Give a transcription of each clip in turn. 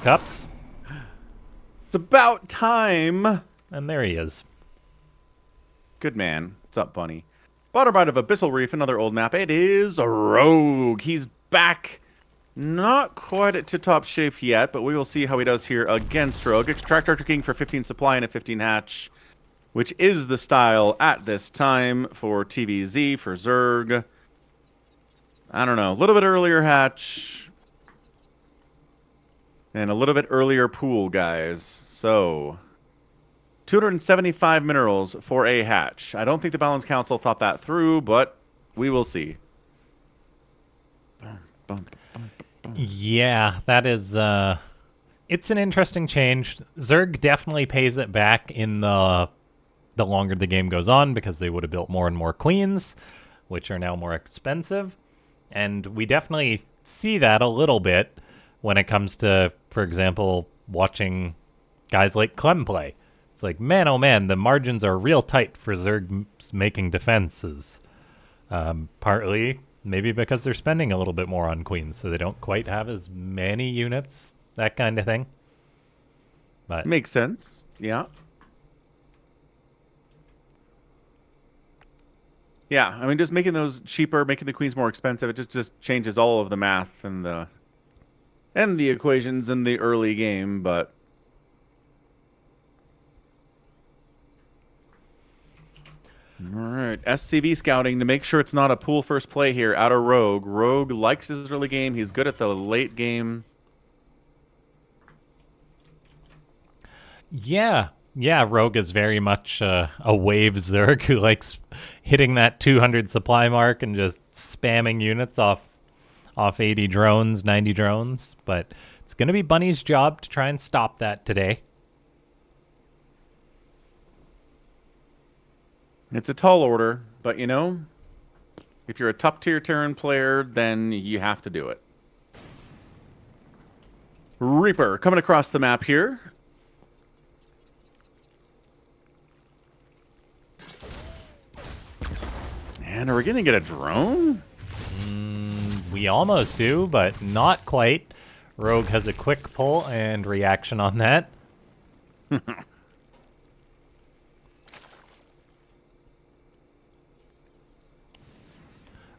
Cups. It's about time. And there he is. Good man. What's up, Bunny? Bottom right of Abyssal Reef, another old map. It is a Rogue. He's back. Not quite at tip-top shape yet, but we will see how he does here against Rogue. Extract Archer King for 15 supply and a 15 hatch, which is the style at this time for TvZ, for Zerg. I don't know. A little bit earlier hatch. And a little bit earlier pool, guys. So, 275 minerals for a hatch. I don't think the Balance Council thought that through, but we will see. Yeah, that is, it's an interesting change. Zerg definitely pays it back in the longer the game goes on, because they would have built more and more queens, which are now more expensive. And we definitely see that a little bit when it comes to, for example, watching guys like Clem play. It's like, man, oh man, the margins are real tight for Zergs making defenses. Partly, maybe because they're spending a little bit more on queens, so they don't quite have as many units, that kind of thing. But makes sense, yeah. Yeah, I mean, just making those cheaper, making the queens more expensive, it just changes all of the math and the equations in the early game, but all right, SCV scouting to make sure it's not a pool first play here out of Rogue. Rogue likes his early game. He's good at the late game. yeah, Rogue is very much a wave Zerg who likes hitting that 200 supply mark and just spamming units off 80 drones, 90 drones. But it's going to be Bunny's job to try and stop that today. It's a tall order, but you know, if you're a top tier Terran player, then you have to do it. Reaper coming across the map here. And are we going to get a drone? We almost do, but not quite. Rogue has a quick pull and reaction on that.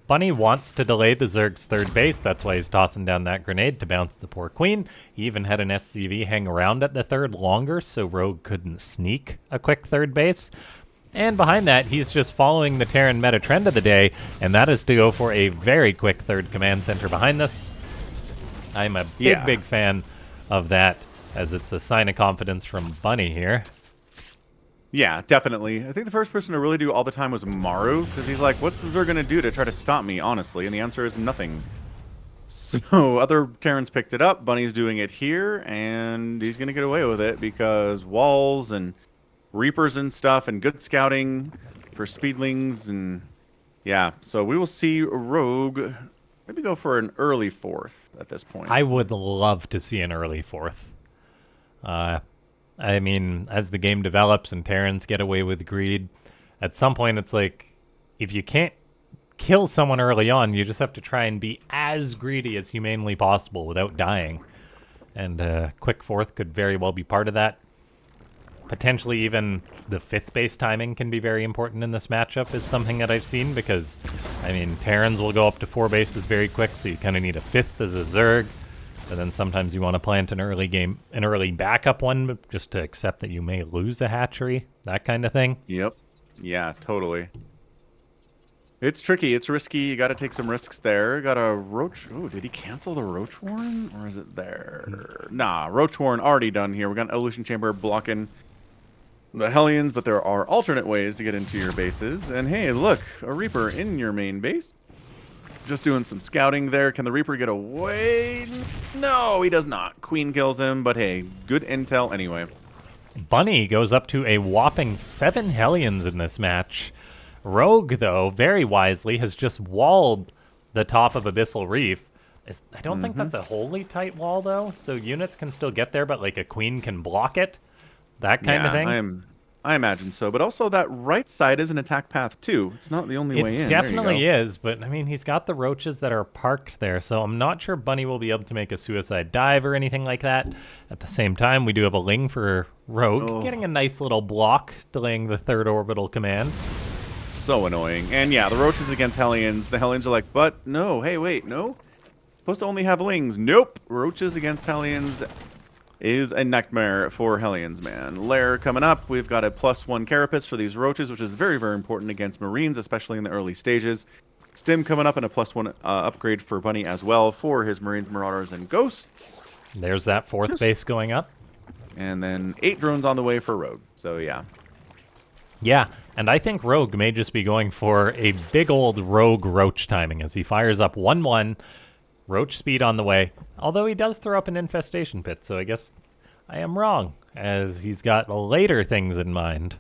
Bunny wants to delay the Zerg's third base. That's why he's tossing down that grenade to bounce the poor queen. He even had an SCV hang around at the third longer, so Rogue couldn't sneak a quick third base. And behind that, he's just following the Terran meta trend of the day, and that is to go for a very quick third command center behind this. I'm a big fan of that, as it's a sign of confidence from Bunny here. Yeah, definitely. I think the first person to really do all the time was Maru, because he's like, what's the Zerg going to do to try to stop me, honestly? And the answer is nothing. So other Terrans picked it up. Bunny's doing it here, and he's going to get away with it because walls and Reapers and stuff and good scouting for speedlings. And yeah, so we will see Rogue maybe go for an early fourth at this point. I would love to see an early fourth. I mean, as the game develops and Terrans get away with greed, at some point it's like, if you can't kill someone early on, you just have to try and be as greedy as humanly possible without dying. And quick fourth could very well be part of that. Potentially even the fifth base timing can be very important in this matchup, is something that I've seen, because, I mean, Terrans will go up to 4 bases very quick, so you kind of need a fifth as a Zerg. And then sometimes you want to plant an early backup one, just to accept that you may lose a hatchery, that kind of thing. Yep. Yeah, totally. It's tricky. It's risky. You got to take some risks there. Got a Roach. Oh, did he cancel the Roach Warren? Or is it there? Nah, Roach Warren already done here. We got an Evolution Chamber blocking the Hellions, but there are alternate ways to get into your bases. And hey, look, a Reaper in your main base. Just doing some scouting there. Can the Reaper get away? No, he does not. Queen kills him, but hey, good intel anyway. Bunny goes up to a whopping 7 Hellions in this match. Rogue, though, very wisely, has just walled the top of Abyssal Reef. I don't think that's a wholly tight wall, though, so units can still get there, but like a queen can block it. That kind of thing. I imagine so. But also that right side is an attack path too. It's not the only way It in. definitely There you is, but I mean, he's got the roaches that are parked there, so I'm not sure Bunny will be able to make a suicide dive or anything like that. At the same time, we do have a Ling for Rogue, Oh. getting a nice little block, delaying the third orbital command. go. So annoying. And yeah, the roaches against Hellions. The Hellions are like, but no, hey, wait, no? Supposed to only have Lings. Nope. Roaches against Hellions is a nightmare for Hellions, man. Lair coming up. We've got a +1 carapace for these roaches, which is very, very important against Marines, especially in the early stages. Stim coming up and a +1 upgrade for Bunny as well for his Marines, Marauders, and Ghosts. There's that fourth base going up. And then 8 drones on the way for Rogue. So yeah. Yeah, and I think Rogue may just be going for a big old Rogue Roach timing as he fires up 1-1, Roach speed on the way, although he does throw up an infestation pit, so I guess I am wrong, as he's got later things in mind.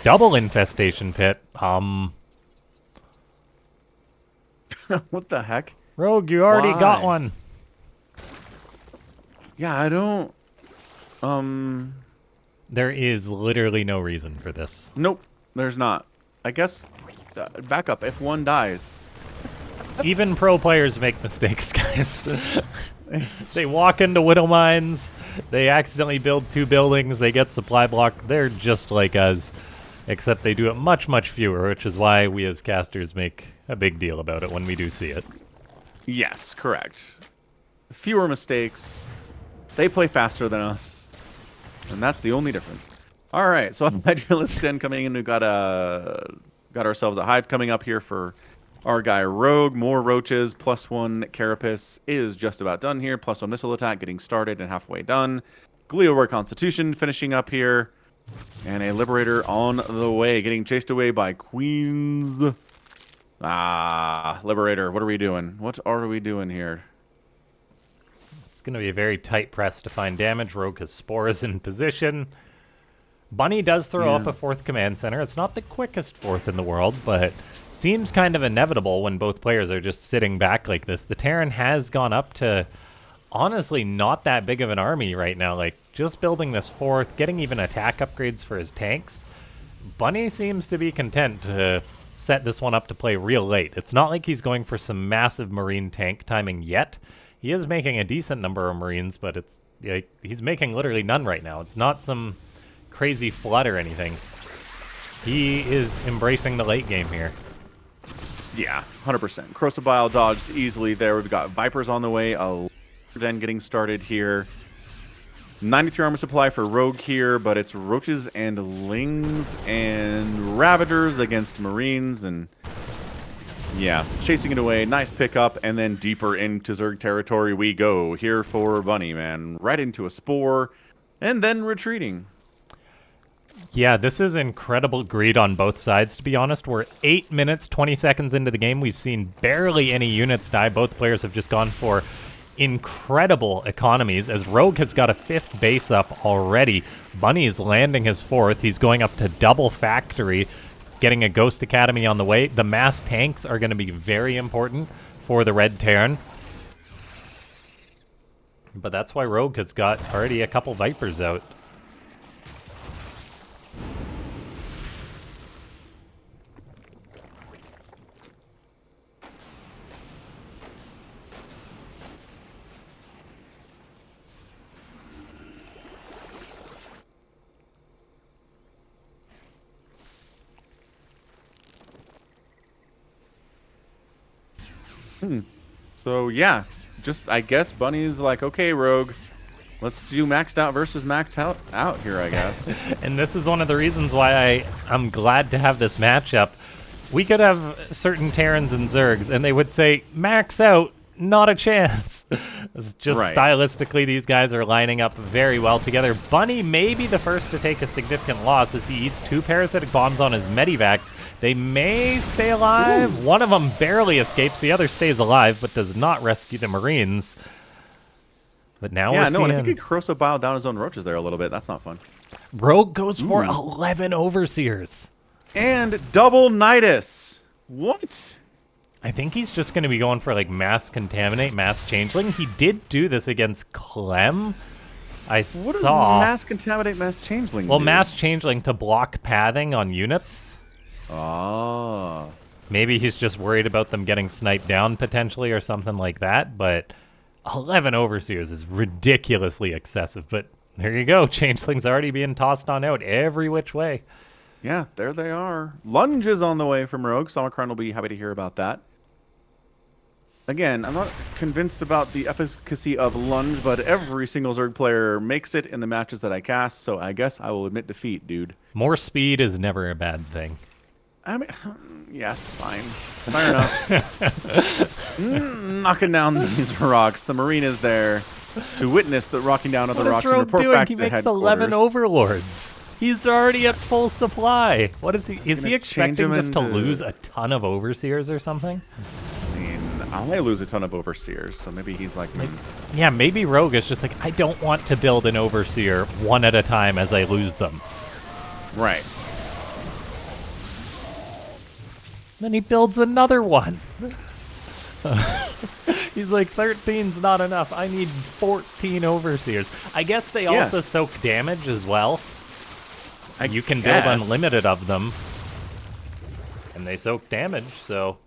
Double infestation pit. What the heck? Rogue, you already got Why? one. Yeah, I don't... There is literally no reason for this. Nope, there's not. I guess... back up, if one dies. Even pro players make mistakes, guys. They walk into Widow Mines, they accidentally build 2 buildings, they get supply block. They're just like us, except they do it much, much fewer, which is why we as casters make a big deal about it when we do see it. Yes, correct. Fewer mistakes. They play faster than us. And that's the only difference. All right, so Hydralisk 10 coming in. We've got ourselves a hive coming up here for our guy Rogue. More roaches. +1 carapace is just about done here. +1 missile attack getting started and halfway done. Gleowar Constitution finishing up here. And a Liberator on the way, getting chased away by Queens. Ah, Liberator, what are we doing? What are we doing here? It's going to be a very tight press to find damage. Rogue has spores in position. Bunny does throw up a 4th command center. It's not the quickest 4th in the world, but seems kind of inevitable when both players are just sitting back like this. The Terran has gone up to, honestly, not that big of an army right now. Like, just building this 4th, getting even attack upgrades for his tanks. Bunny seems to be content to set this one up to play real late. It's not like he's going for some massive Marine tank timing yet. He is making a decent number of Marines, but it's he's making literally none right now. It's not some crazy flood or anything. He is embracing the late game here. Yeah, 100%. Crocobile dodged easily there. We've got Vipers on the way. Then getting started here. 93 armor supply for Rogue here, but it's Roaches and Lings and Ravagers against Marines, and yeah, chasing it away. Nice pickup, and then deeper into Zerg territory we go here for Bunny, man. Right into a Spore, and then retreating. Yeah, this is incredible greed on both sides, to be honest. We're 8 minutes, 20 seconds into the game. We've seen barely any units die. Both players have just gone for incredible economies, as Rogue has got a 5th base up already. Bunny is landing his 4th. He's going up to double factory, getting a Ghost Academy on the way. The mass tanks are going to be very important for the Red Terran. But that's why Rogue has got already a couple Vipers out. So yeah, just I guess Bunny's like, okay, Rogue, let's do maxed out versus maxed out here, I guess. And this is one of the reasons why I'm glad to have this matchup. We could have certain Terrans and Zergs, and they would say, max out, not a chance. It's just Right. stylistically, these guys are lining up very well together. Bunny may be the first to take a significant loss as he eats 2 parasitic bombs on his medivacs. They may stay alive. One of them barely escapes. The other stays alive, but does not rescue the Marines. But now we're Yeah, no, seeing... and I think he Crocobile down his own roaches there a little bit. That's not fun. Rogue goes for 11 Overseers. And double Nidus. What? I think he's just going to be going for like mass contaminate, mass changeling. He did do this against Clem. What does mass contaminate, mass changeling Well, do? mass changeling to block pathing on units. Oh. Maybe he's just worried about them getting sniped down potentially or something like that, but 11 overseers is ridiculously excessive. But there you go. Changeling's already being tossed on out every which way. Yeah, there they are. Lunge is on the way from Rogue. Somicron will be happy to hear about that. Again, I'm not convinced about the efficacy of Lunge, but every single Zerg player makes it in the matches that I cast, so I guess I will admit defeat, dude. More speed is never a bad thing. I mean, yes, fine. Fair enough. Knocking down these rocks. The Marine is there to witness the rocking down of the rocks and report back He to makes headquarters. 11 overlords. He's already at full supply. What is he? Is he expecting just to lose a ton of overseers or something? I mean, I lose a ton of overseers, so maybe he's like me. Yeah, maybe Rogue is just like, I don't want to build an overseer one at a time as I lose them. Right. Then he builds another one. He's like, 13's not enough. I need 14 overseers. I guess they also soak damage as well. You can build unlimited of them. And they soak damage, so...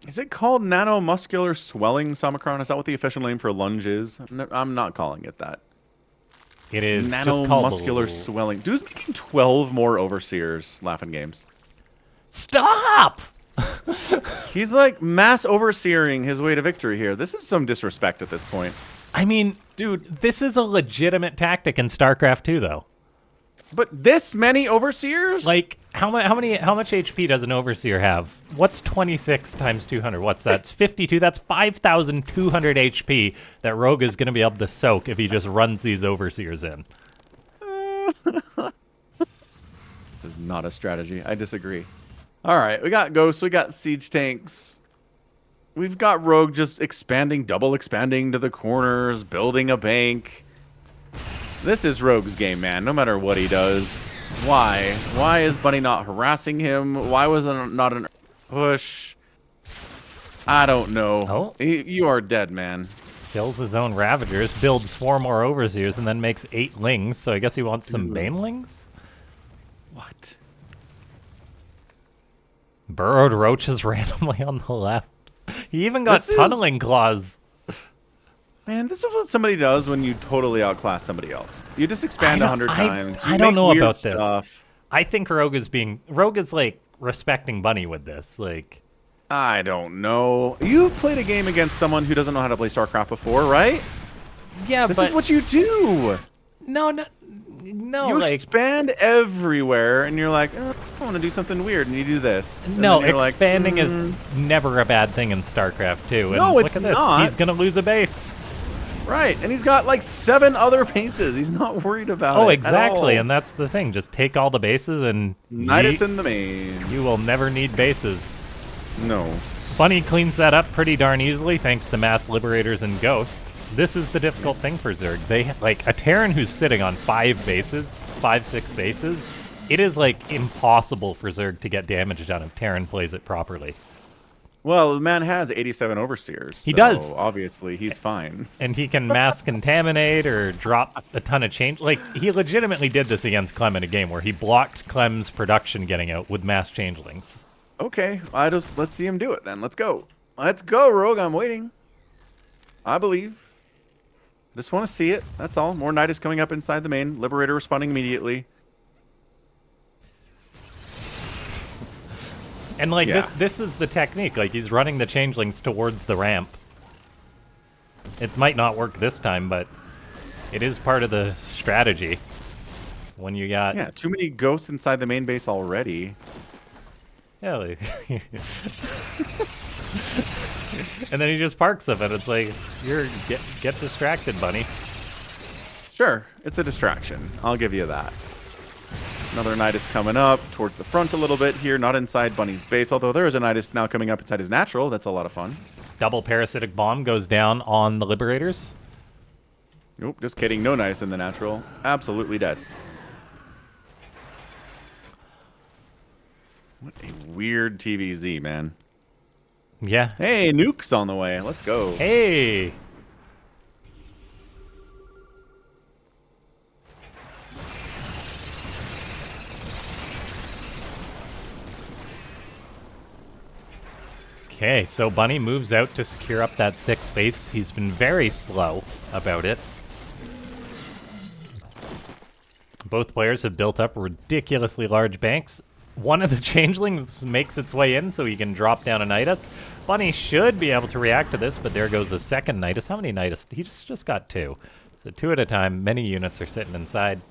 Is it called nanomuscular swelling, Somicron? Is that what the official name for Lunge is? I'm not calling it that. It is just called nanomuscular swelling. Dude's making 12 more overseers, laughing games. Stop! He's like mass overseering his way to victory here. This is some disrespect at this point. I mean, dude, this is a legitimate tactic in StarCraft 2, though. But this many overseers? Like, how much HP does an overseer have? What's 26 times 200? What's that? It's 52. That's 5,200 HP that Rogue is going to be able to soak if he just runs these overseers in. This is not a strategy. I disagree. All right, we got ghosts, we got siege tanks. We've got Rogue just double expanding to the corners, building a bank. This is Rogue's game, man, no matter what he does. Why? Why is Bunny not harassing him? Why was it not an push? I don't know. Oh. You are dead, man. Kills his own Ravagers, builds 4 more Overseers, and then makes 8 Lings, so I guess he wants some Banelings? What? Burrowed Roaches randomly on the left. He even got Tunneling Claws. Man, this is what somebody does when you totally outclass somebody else. You just expand 100 times. I don't know about stuff. this. I think Rogue is like respecting Bunny with this. Like, I don't know. You've played a game against someone who doesn't know how to play StarCraft before, right? Yeah, this is what you do. No. You expand everywhere, and you're like, oh, I want to do something weird, and you do this. And no, expanding is never a bad thing in StarCraft 2. And no, it's look at this. not. He's gonna lose a base. Right, and he's got like 7 other bases. He's not worried about it. Oh, exactly, at all. And that's the thing. Just take all the bases and Nidus in the main. You will never need bases. No. Bunny cleans that up pretty darn easily thanks to Mass Liberators and Ghosts. This is the difficult thing for Zerg. They like a Terran who's sitting on 6 bases. It is like impossible for Zerg to get damage done if Terran plays it properly. Well, the man has 87 overseers. He does. Obviously, he's fine. And he can mass contaminate or drop a ton of change. Like, he legitimately did this against Clem in a game where he blocked Clem's production getting out with mass changelings. Okay, let's see him do it then. Let's go. Let's go, Rogue. I'm waiting. I believe. Just want to see it. That's all. More Nidus coming up inside the main. Liberator responding immediately. And, like, this is the technique. Like, he's running the changelings towards the ramp. It might not work this time, but it is part of the strategy. When you got... Yeah, too many ghosts inside the main base already. Yeah, like... And then he just parks them, and it's like, get distracted, Bunny. Sure, it's a distraction. I'll give you that. Another Nidus coming up towards the front a little bit here, not inside Bunny's base, although there is a Nidus now coming up inside his natural. That's a lot of fun. Double Parasitic Bomb goes down on the Liberators. Nope, just kidding. No Nidus in the natural. Absolutely dead. What a weird TvZ, man. Yeah. Hey, nukes on the way. Let's go. Hey! Okay, so Bunny moves out to secure up that 6th base. He's been very slow about it. Both players have built up ridiculously large banks. One of the changelings makes its way in so he can drop down a Nidus. Bunny should be able to react to this, but there goes a second Nidus. How many Nidus? He just got 2. So 2 at a time. Many units are sitting inside.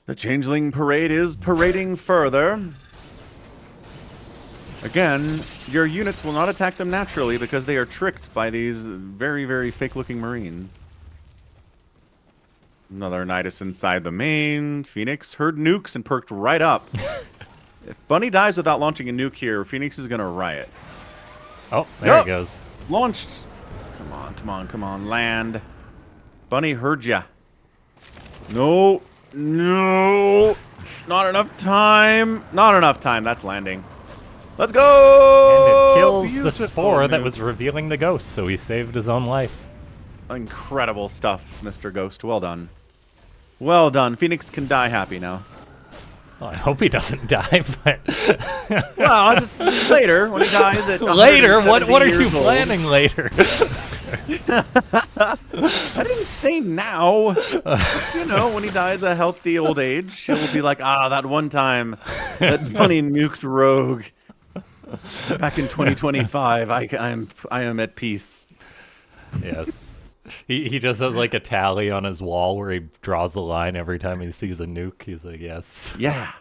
The changeling parade is parading further. Again, your units will not attack them naturally because they are tricked by these very, very fake-looking marines. Another Nidus inside the main. Phoenix heard nukes and perked right up. If Bunny dies without launching a nuke here, Phoenix is going to riot. Oh, there it goes. Launched. Come on, come on, come on. Land. Bunny heard ya. No. No. Not enough time. Not enough time. That's landing. Let's go! And it kills Beautiful the spore that nuke. was revealing the ghost, so he saved his own life. Incredible stuff, Mr. Ghost. Well done. Well done. Phoenix can die happy now. Well, I hope he doesn't die, but... Well, just later, when he dies at Later? What are you years old. planning later? I didn't say now. You know, when he dies a healthy old age, he'll be like, ah, that one time that Bunny nuked Rogue. Back in 2025, I am at peace. Yes. He just has like a tally on his wall where he draws the line every time he sees a nuke. He's like, yes. Yeah.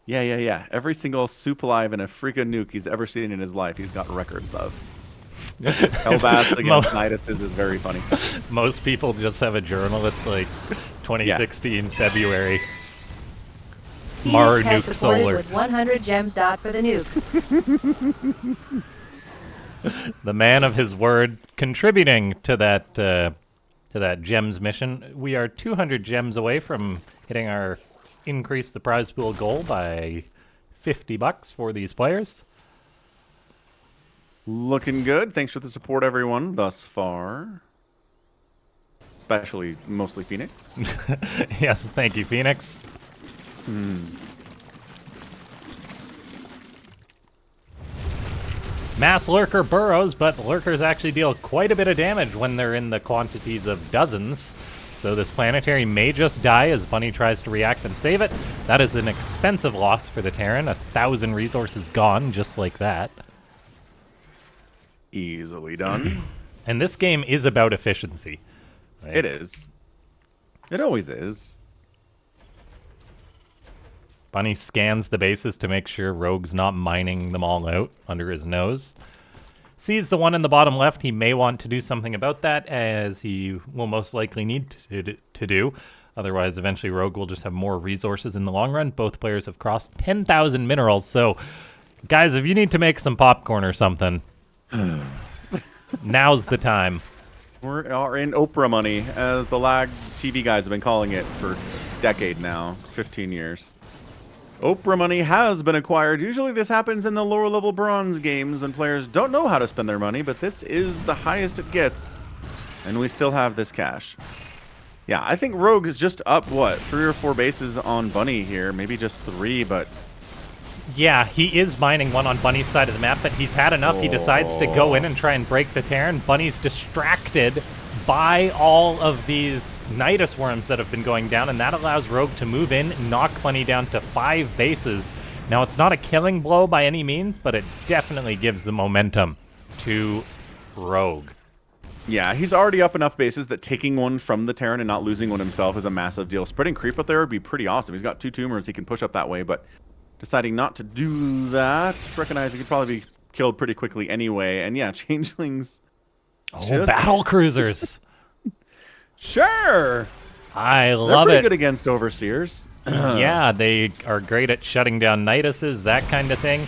Yeah. Every single SOOP alive and a freaking nuke he's ever seen in his life, he's got records of. Hellbats against Niduses is very funny. Most people just have a journal that's like 2016 February. Maru Phoenix has nuke supported solar. with 100 gems dot for the nukes. The man of his word, contributing to that gems mission. We are 200 gems away from hitting our increase the prize pool goal by $50 for these players. Looking good. Thanks for the support, everyone, thus far. Especially, mostly Phoenix. Yes, thank you, Phoenix. Mass lurker burrows, but lurkers actually deal quite a bit of damage when they're in the quantities of dozens. So this planetary may just die as Bunny tries to react and save it. That is an expensive loss for the Terran. 1,000 resources gone just like that. Easily done. And this game is about efficiency. Right? It is. It always is. Bunny scans the bases to make sure Rogue's not mining them all out under his nose. Sees the one in the bottom left. He may want to do something about that, as he will most likely need to do. Otherwise, eventually Rogue will just have more resources in the long run. Both players have crossed 10,000 minerals. So, guys, if you need to make some popcorn or something, now's the time. We are in Oprah money, as the lag TV guys have been calling it for a decade now, 15 years. Oprah money has been acquired. Usually this happens in the lower level bronze games when players don't know how to spend their money, but this is the highest it gets. And we still have this cash. Yeah, I think Rogue is just up, what, 3 or 4 bases on Bunny here. Maybe just 3, but... Yeah, he is mining one on Bunny's side of the map, but he's had enough. He decides to go in and try and break the Terran. Bunny's distracted by all of these Nidus worms that have been going down, and that allows Rogue to move in, knock Bunny down to 5 bases. Now, it's not a killing blow by any means, but it definitely gives the momentum to Rogue. Yeah, he's already up enough bases that taking one from the Terran and not losing one himself is a massive deal. Spreading creep up there would be pretty awesome. He's got 2 tumors he can push up that way, but deciding not to do that, recognizing he'd probably be killed pretty quickly anyway. And yeah, changelings... Oh, battle cruisers. Sure. I They're love pretty it. good against overseers. Yeah, they are great at shutting down Niduses, that kind of thing.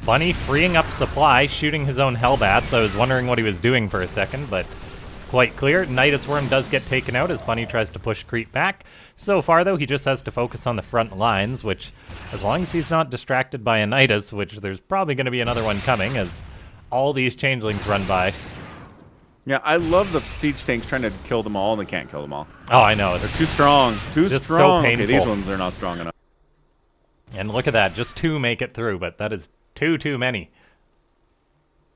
Bunny freeing up supply, shooting his own Hellbats. I was wondering what he was doing for a second, but it's quite clear. Nidus Worm does get taken out as Bunny tries to push creep back. So far, though, he just has to focus on the front lines, which, as long as he's not distracted by a Nidus, which there's probably going to be another one coming, as all these changelings run by. Yeah, I love the siege tanks trying to kill them all, and they can't kill them all. Oh, I know. They're too strong. Too just strong. so Okay, painful. these ones are not strong enough. And look at that. Just 2 make it through, but that is too many.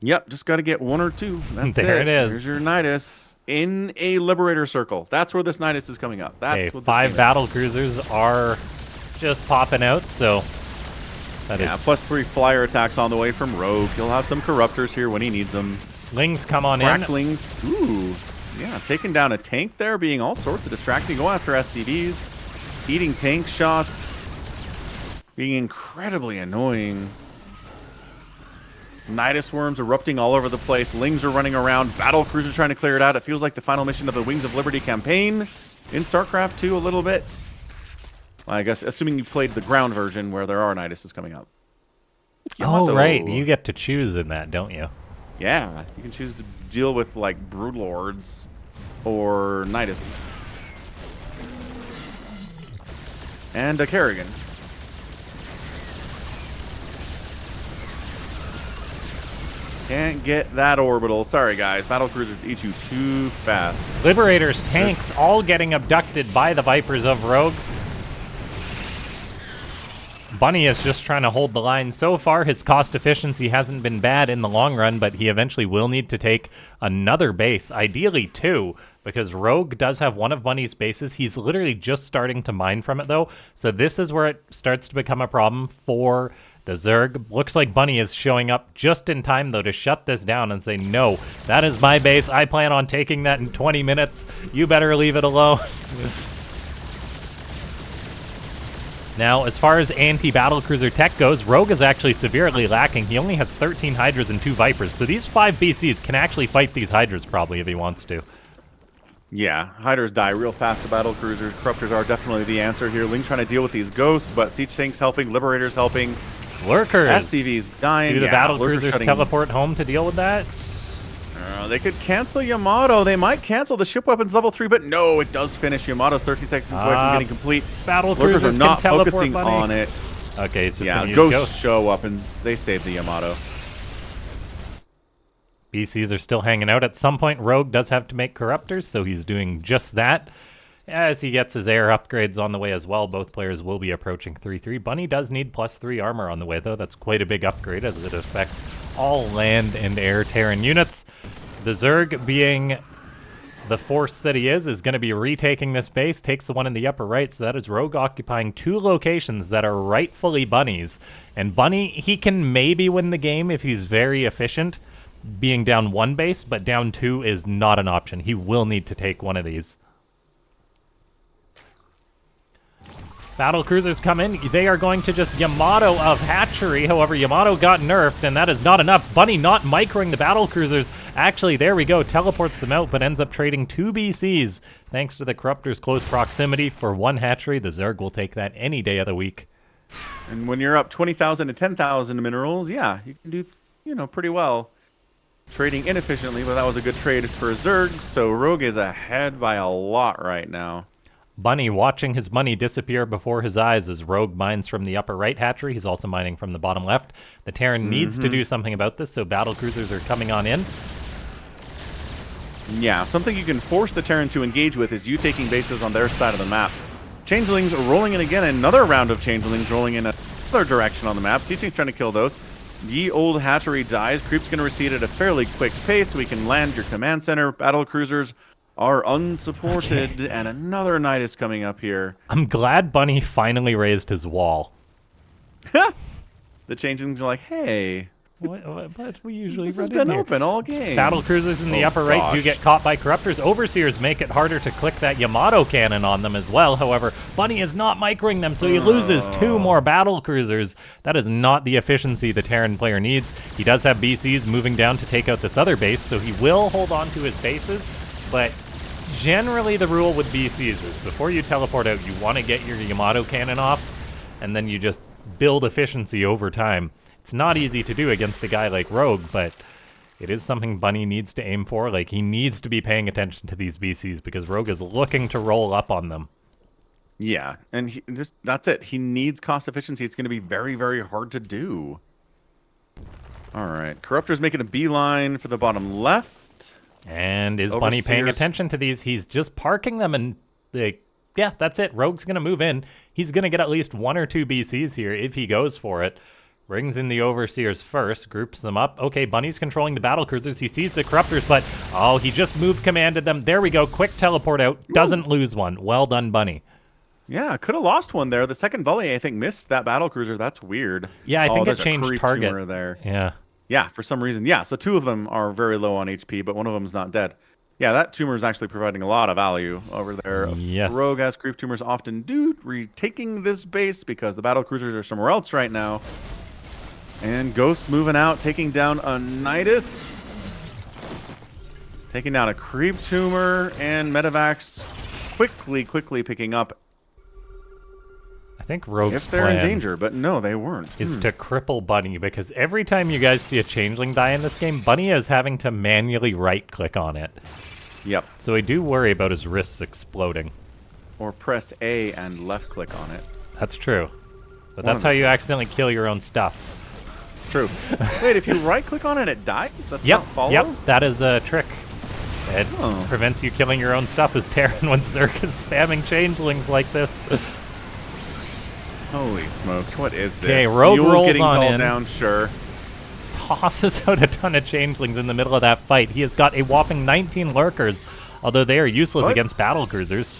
Yep, just got to get 1 or 2. That's There it is. Here's your Nidus in a Liberator circle. That's where this Nidus is coming up. That's Okay, what this 5 game is. battle cruisers are just popping out, so that Yeah, is... +3 flyer attacks on the way from Rogue. He'll have some Corruptors here when he needs them. Lings come on in. Cracklings. Ooh. Yeah, taking down a tank there, being all sorts of distracting. Go after SCVs. Eating tank shots. Being incredibly annoying. Nidus worms erupting all over the place. Lings are running around. Battle cruisers trying to clear it out. It feels like the final mission of the Wings of Liberty campaign in StarCraft 2 a little bit. I guess, assuming you played the ground version where there are Niduses coming up. Oh, right. You get to choose in that, don't you? Yeah, you can choose to deal with, like, Broodlords or Niduses. And a Kerrigan. Can't get that orbital. Sorry, guys. Battle cruisers eat you too fast. Liberators, tanks, all getting abducted by the Vipers of Rogue. Bunny is just trying to hold the line. So far, his cost efficiency hasn't been bad in the long run, but he eventually will need to take another base, ideally 2, because Rogue does have one of Bunny's bases. He's literally just starting to mine from it, though, so this is where it starts to become a problem for the Zerg. Looks like Bunny is showing up just in time, though, to shut this down and say, no, that is my base. I plan on taking that in 20 minutes. You better leave it alone. Now, as far as anti-battlecruiser tech goes, Rogue is actually severely lacking. He only has 13 Hydras and 2 Vipers, so these 5 BCs can actually fight these Hydras probably if he wants to. Yeah, Hydras die real fast to battle cruisers. Corruptors are definitely the answer here. Link trying to deal with these ghosts, but siege tanks helping, Liberators helping. Lurkers! SCVs dying. Do the battle cruisers shutting... teleport home to deal with that? They could cancel Yamato. They might cancel the ship weapons level 3, but no, it does finish. Yamato's 13 seconds away from getting complete. Battle Lurkers cruisers are not can teleport, focusing Bunny. on it. Okay, it's just Yeah, gonna use ghosts show up and they save the Yamato. BCs are still hanging out. At some point, Rogue does have to make Corruptors, so he's doing just that. As he gets his air upgrades on the way as well, both players will be approaching 3-3. Bunny does need +3 armor on the way, though. That's quite a big upgrade, as it affects all land and air Terran units. The Zerg, being the force that he is going to be retaking this base, takes the one in the upper right, so that is Rogue occupying 2 locations that are rightfully Bunny's. And Bunny, he can maybe win the game if he's very efficient, being down 1 base, but down 2 is not an option. He will need to take one of these. Battle cruisers come in. They are going to just Yamato of Hatchery. However, Yamato got nerfed, and that is not enough. Bunny not microing the battle cruisers. Actually, there we go. Teleports them out, but ends up trading 2 BCs. Thanks to the Corruptor's close proximity for 1 Hatchery. The Zerg will take that any day of the week. And when you're up 20,000 to 10,000 minerals, yeah, you can do, pretty well. Trading inefficiently, but that was a good trade for Zerg, so Rogue is ahead by a lot right now. Bunny watching his money disappear before his eyes as Rogue mines from the upper right hatchery. He's also mining from the bottom left. The Terran needs to do something about this, so battle cruisers are coming on in. Yeah, something you can force the Terran to engage with is you taking bases on their side of the map. Changelings rolling in again, another round of Changelings rolling in another direction on the map. Sieging's trying to kill those. Ye old hatchery dies. Creep's going to recede at a fairly quick pace so we can land your command center. Battle cruisers are unsupported, and another Nidus coming up here. I'm glad Bunny finally raised his wall. The Changelings are like, hey, But we usually this run has been in here. open all game. Battle cruisers in the upper right do get caught by Corruptors. Overseers make it harder to click that Yamato cannon on them as well. However, Bunny is not microing them, so he loses 2 more battle cruisers. That is not the efficiency the Terran player needs. He does have BCs moving down to take out this other base, so he will hold on to his bases, but generally the rule with BCs is before you teleport out, you want to get your Yamato cannon off, and then you just build efficiency over time. It's not easy to do against a guy like Rogue, but it is something Bunny needs to aim for. Like, he needs to be paying attention to these BCs because Rogue is looking to roll up on them. Yeah, and that's it. He needs cost efficiency. It's going to be very, very hard to do. All right, Corruptor's making a beeline for the bottom left. And is Bunny paying attention to these? He's just parking them and yeah, that's it. Rogue's going to move in. He's going to get at least 1 or 2 BCs here if he goes for it. Brings in the Overseers first, groups them up. Okay, Bunny's controlling the battlecruisers. He sees the Corruptors, but oh, he just commanded them. There we go. Quick teleport out. Doesn't lose one. Well done, Bunny. Yeah, could have lost one there. The second volley, I think, missed that battlecruiser. That's weird. Yeah, I think it there's a changed creep target. tumor there. Yeah. Yeah, for some reason. Yeah, so 2 of them are very low on HP, but one of them is not dead. Yeah, that tumor is actually providing a lot of value over there. Yes. Rogue, as creep tumors often do, retaking this base because the battlecruisers are somewhere else right now. And Ghost moving out, taking down a Nidus. Taking down a creep tumor, and Medivacs quickly picking up. I think Rogue's if they're in danger, but no, they weren't. Is to cripple Bunny, because every time you guys see a changeling die in this game, Bunny is having to manually right-click on it. Yep. So I do worry about his wrists exploding. Or press A and left-click on it. That's true. But that's how you accidentally kill your own stuff. True. Wait, if you right-click on it, it dies? That's not follow? Yep, that is a trick. It prevents you killing your own stuff as Terran when Zerg is spamming changelings like this. Holy smokes, what is this? Okay, Rogue rolls getting on called in. Down, sure. Tosses out a ton of changelings in the middle of that fight. He has got a whopping 19 lurkers, although they are useless against battlecruisers.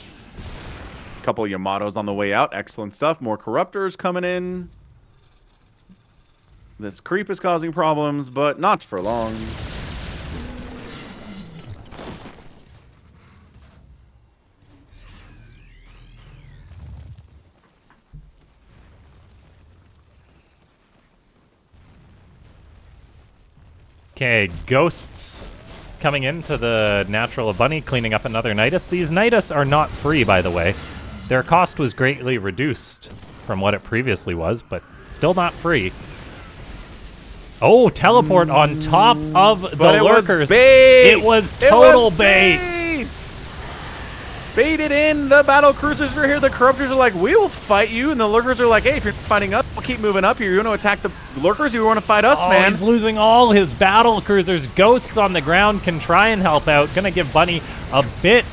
Couple Yamatos on the way out. Excellent stuff. More Corruptors coming in. This creep is causing problems, but not for long. Okay, Ghosts coming into the natural of Bunny, cleaning up another Nidus. These Nidus are not free, by the way. Their cost was greatly reduced from what it previously was, but still not free. Oh, teleport on top of the lurkers. It was total bait. Baited in. The battle cruisers are here. The Corruptors are like, we will fight you. And the lurkers are like, hey, if you're fighting us, we'll keep moving up here. You want to attack the lurkers? You want to fight us, man? He's losing all his battle cruisers. Ghosts on the ground can try and help out. Gonna give Bunny a bit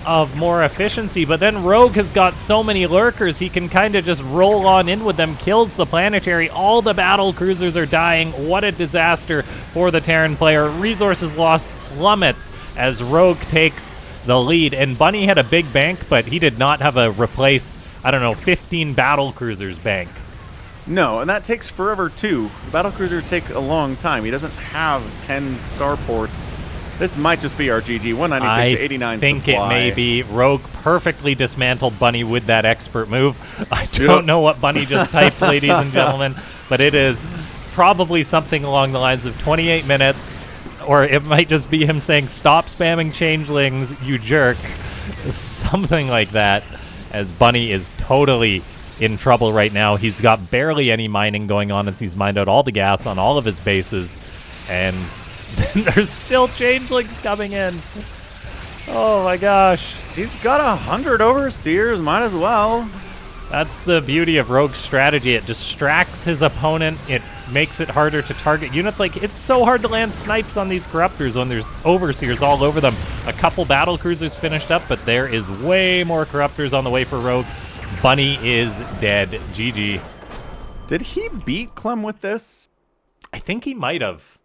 of more efficiency, but then Rogue has got so many lurkers, he can kind of just roll on in with them, kills the planetary. All the battle cruisers are dying. What a disaster for the Terran player. Resources lost plummets as Rogue takes the lead, and Bunny had a big bank, but he did not have a replace, 15 battle cruisers bank. No, and that takes forever too. The battle cruisers take a long time. He doesn't have 10 starports. This might just be our GG, 196 to 89 I think supply. it may be. Rogue perfectly dismantled Bunny with that expert move. I don't know what Bunny just typed, ladies and gentlemen, but it is probably something along the lines of 28 minutes, or it might just be him saying, stop spamming changelings, you jerk. Something like that, as Bunny is totally in trouble right now. He's got barely any mining going on as he's mined out all the gas on all of his bases, and there's still changelings coming in. Oh my gosh. He's got 100 overseers, might as well. That's the beauty of Rogue's strategy. It distracts his opponent. It makes it harder to target units. Like, it's so hard to land snipes on these Corruptors when there's overseers all over them. A couple battle cruisers finished up, but there is way more Corruptors on the way for Rogue. Bunny is dead. GG. Did he beat Clem with this? I think he might have.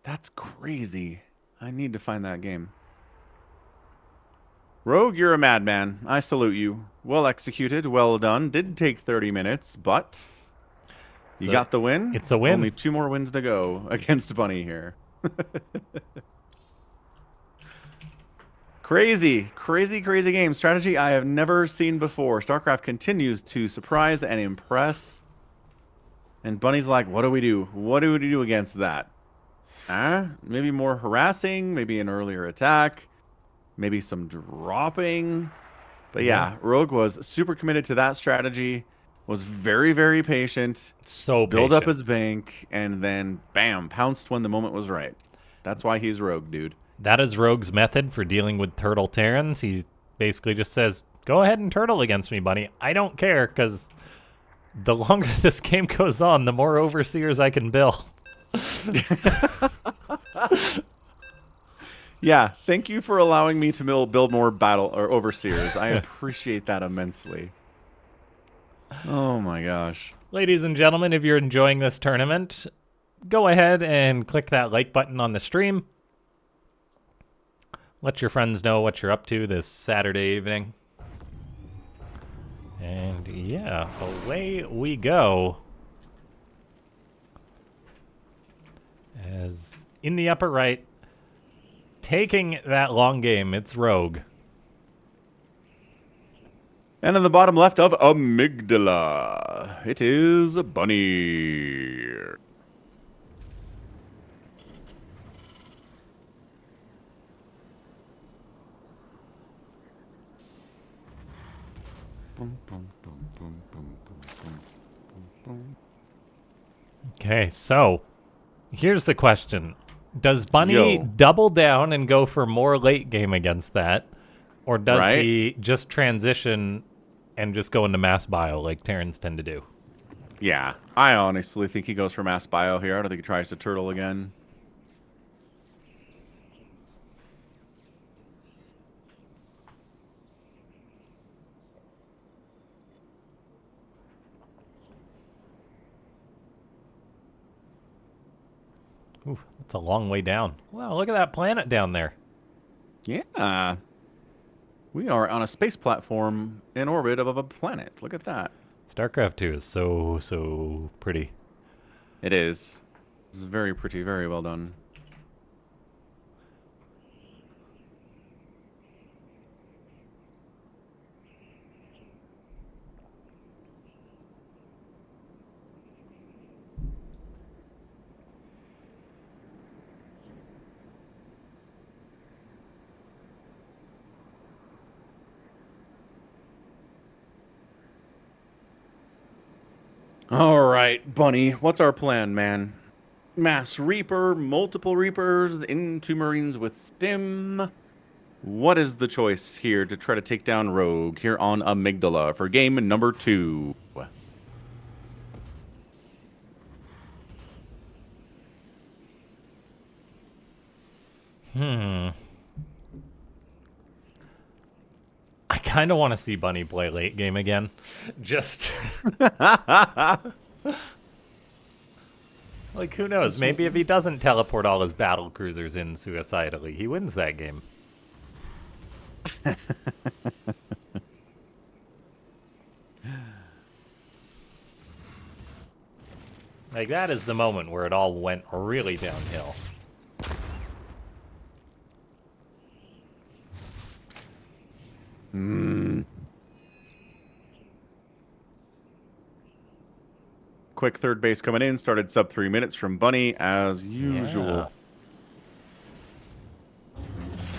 That's crazy. I need to find that game. Rogue, you're a madman. I salute you. Well executed, well done. Did take 30 minutes, but you got the win. It's a win. Only 2 more wins to go against Bunny here. Crazy, crazy, crazy game. Strategy I have never seen before. StarCraft continues to surprise and impress. And Bunny's like, what do we do? What do we do against that? Maybe more harassing, maybe an earlier attack, maybe some dropping. But yeah, Rogue was super committed to that strategy, was very, very patient. So build up his bank, and then bam, pounced when the moment was right. That's why he's Rogue, dude. That is Rogue's method for dealing with Turtle Terrans. He basically just says, Go ahead and turtle against me, Bunny. I don't care, because the longer this game goes on, the more overseers I can build. Yeah, thank you for allowing me to build more battle or overseers. I appreciate that immensely. Oh my gosh. Ladies and gentlemen, if you're enjoying this tournament, go ahead and click that like button on the stream. Let your friends know what you're up to this Saturday evening. And yeah, away we go. As in the upper right, taking that long game, it's Rogue. And in the bottom left of Amygdala, it is a Bunny. Okay, so here's the question. Does Bunny Yo. double down and go for more late game against that? Or does Right? he just transition and just go into mass bio like Terrans tend to do? Yeah, I honestly think he goes for mass bio here. I don't think he tries to turtle again. Ooh, that's a long way down. Wow, look at that planet down there. Yeah. We are on a space platform in orbit of a planet. Look at that. StarCraft 2 is so pretty. It is. It's very pretty, very well done. All right, Bunny, what's our plan, man? Mass Reaper, multiple Reapers, into Marines with Stim. What is the choice here to try to take down Rogue here on Amygdala for game number 2? I kind of want to see Bunny play late game again. Just... like, who knows? Maybe if he doesn't teleport all his battle cruisers in suicidally, he wins that game. Like, that is the moment where it all went really downhill. Quick third base coming in. Started sub 3 minutes from Bunny as usual.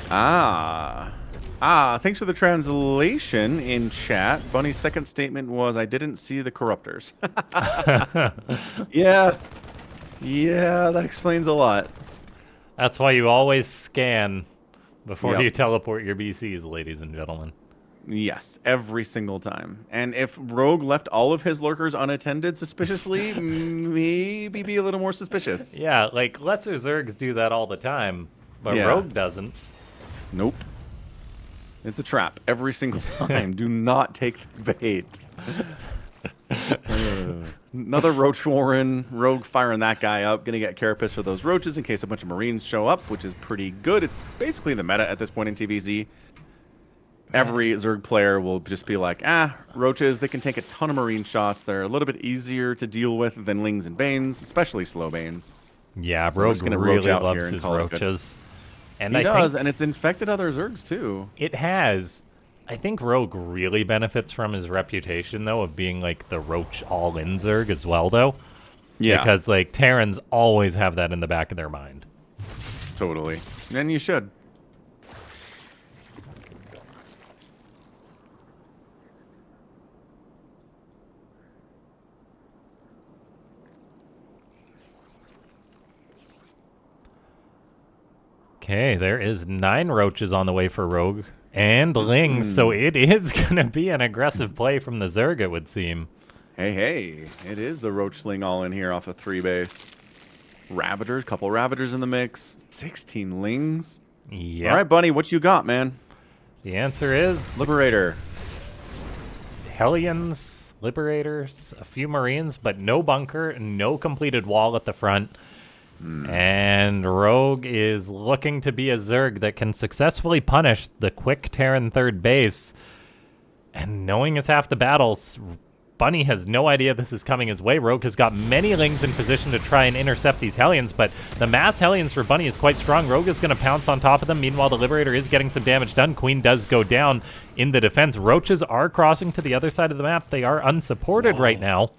Thanks for the translation in chat. Bunny's second statement was, I didn't see the corruptors. Yeah, that explains a lot. That's why you always scan before Yep. you teleport your BCs, ladies and gentlemen. Yes, every single time. And if Rogue left all of his lurkers unattended suspiciously, maybe be a little more suspicious. Yeah, like, lesser Zergs do that all the time, but Yeah. Rogue doesn't. Nope. It's a trap every single time. Do not take the bait. Another Roach Warren. Rogue firing that guy up. Gonna get Carapace for those roaches in case a bunch of Marines show up, which is pretty good. It's basically the meta at this point in TvZ. Every Zerg player will just be like, roaches, they can take a ton of Marine shots. They're a little bit easier to deal with than Lings and Banes, especially slow Banes. Yeah, So we're Rogue just gonna roach really out loves here and his call it good. roaches. And He I does, think and it's infected other Zergs too. it has. I think Rogue really benefits from his reputation, though, of being, like, the roach all-in Zerg as well, though. Yeah, Because, like, Terrans always have that in the back of their mind. totally. And you should. Okay, there is 9 roaches on the way for Rogue. And Ling, so it is going to be an aggressive play from the Zerg, it would seem. Hey, it is the Roachling all in here off of 3 base. Ravagers, couple Ravagers in the mix. 16 Lings. Yep. All right, Bunny, what you got, man? The answer is Liberator. Hellions, Liberators, a few Marines, but no bunker, no completed wall at the front. And Rogue is looking to be a Zerg that can successfully punish the quick Terran third base. And knowing it's half the battles, Bunny has no idea this is coming his way. Rogue has got many Lings in position to try and intercept these Hellions, but the mass Hellions for Bunny is quite strong. Rogue is going to pounce on top of them. Meanwhile, the Liberator is getting some damage done. Queen does go down in the defense. Roaches are crossing to the other side of the map. They are unsupported right now.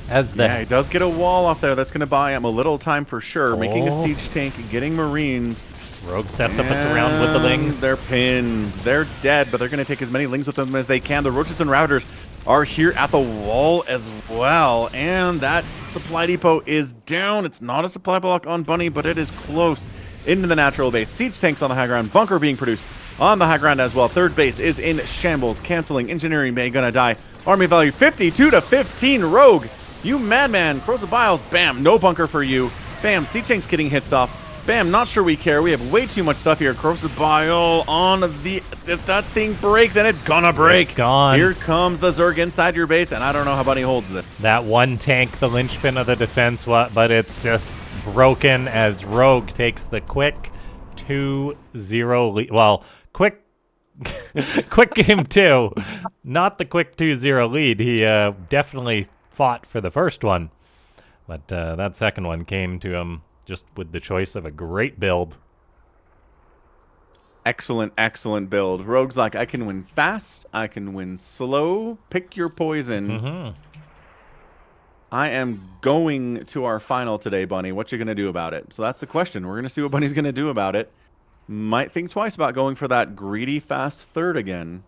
Yeah, he does get a wall off there. That's going to buy him a little time for sure. Making a siege tank, getting Marines. Rogue sets up a surround with the Lings. They're pinned. They're dead, but they're going to take as many Lings with them as they can. The Roaches and Ravagers are here at the wall as well. And that supply depot is down. It's not a supply block on Bunny, but it is close into the natural base. Siege tanks on the high ground. Bunker being produced on the high ground as well. Third base is in shambles. Canceling. Engineering Bay going to die. Army value 52 to 15. Rogue. You madman. Crows of Biles. Bam. No bunker for you. Bam. Siege tanks getting hits off. Bam. Not sure we care. We have way too much stuff here. Crows of Bile on the... If that thing breaks, and it's gonna break. It's gone. Here comes the Zerg inside your base, and I don't know how Bunny holds this. That one tank, the linchpin of the defense, but it's just broken as Rogue takes the quick 2-0 lead. Well, quick game 2, not the quick 2-0 lead. He definitely fought for the first one, but that second one came to him just with the choice of a great build. Excellent, excellent build. Rogue's like, I can win fast, I can win slow, pick your poison. I am going to our final today, Bunny. What you going to do about it? So that's the question. We're going to see what Bunny's going to do about it. Might think twice about going for that greedy fast third again.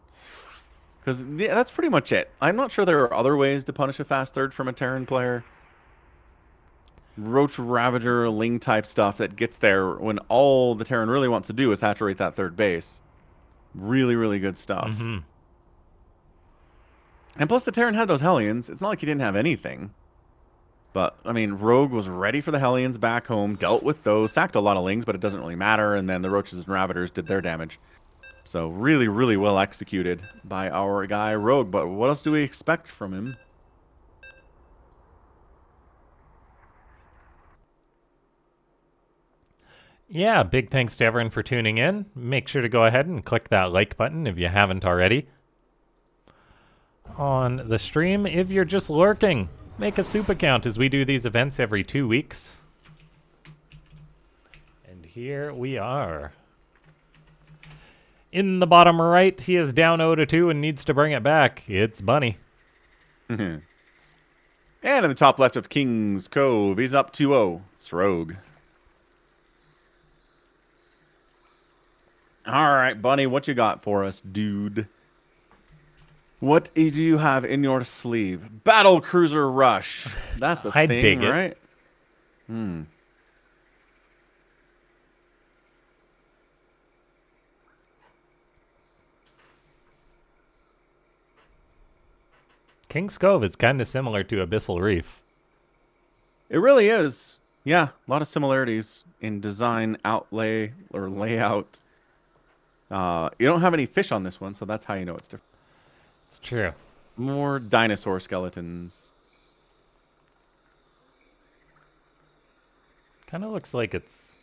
Because yeah, that's pretty much it. I'm not sure there are other ways to punish a fast third from a Terran player. Roach Ravager, Ling type stuff that gets there when all the Terran really wants to do is saturate that third base. Really, really good stuff. And plus the Terran had those Hellions. It's not like he didn't have anything. But, I mean, Rogue was ready for the Hellions back home, dealt with those, sacked a lot of Lings, but it doesn't really matter, and then the Roaches and Ravagers did their damage. So, really, really well executed by our guy Rogue, but what else do we expect from him? Yeah, big thanks to everyone for tuning in. Make sure to go ahead and click that like button if you haven't already on the stream. If you're just lurking, make a SOOP account as we do these events every 2 weeks. And here we are. In the bottom right, he is down 0-2 and needs to bring it back. It's Bunny. And in the top left of King's Cove, he's up 2-0. It's Rogue. All right, Bunny, what you got for us, dude? What do you have in your sleeve? Battle Cruiser Rush. That's a I thing, dig it. right? King's Cove is kind of similar to Abyssal Reef. It really is. Yeah, a lot of similarities in design, outlay, or layout. You don't have any fish on this one, so that's how you know it's different. It's true. More dinosaur skeletons. Kind of looks like it's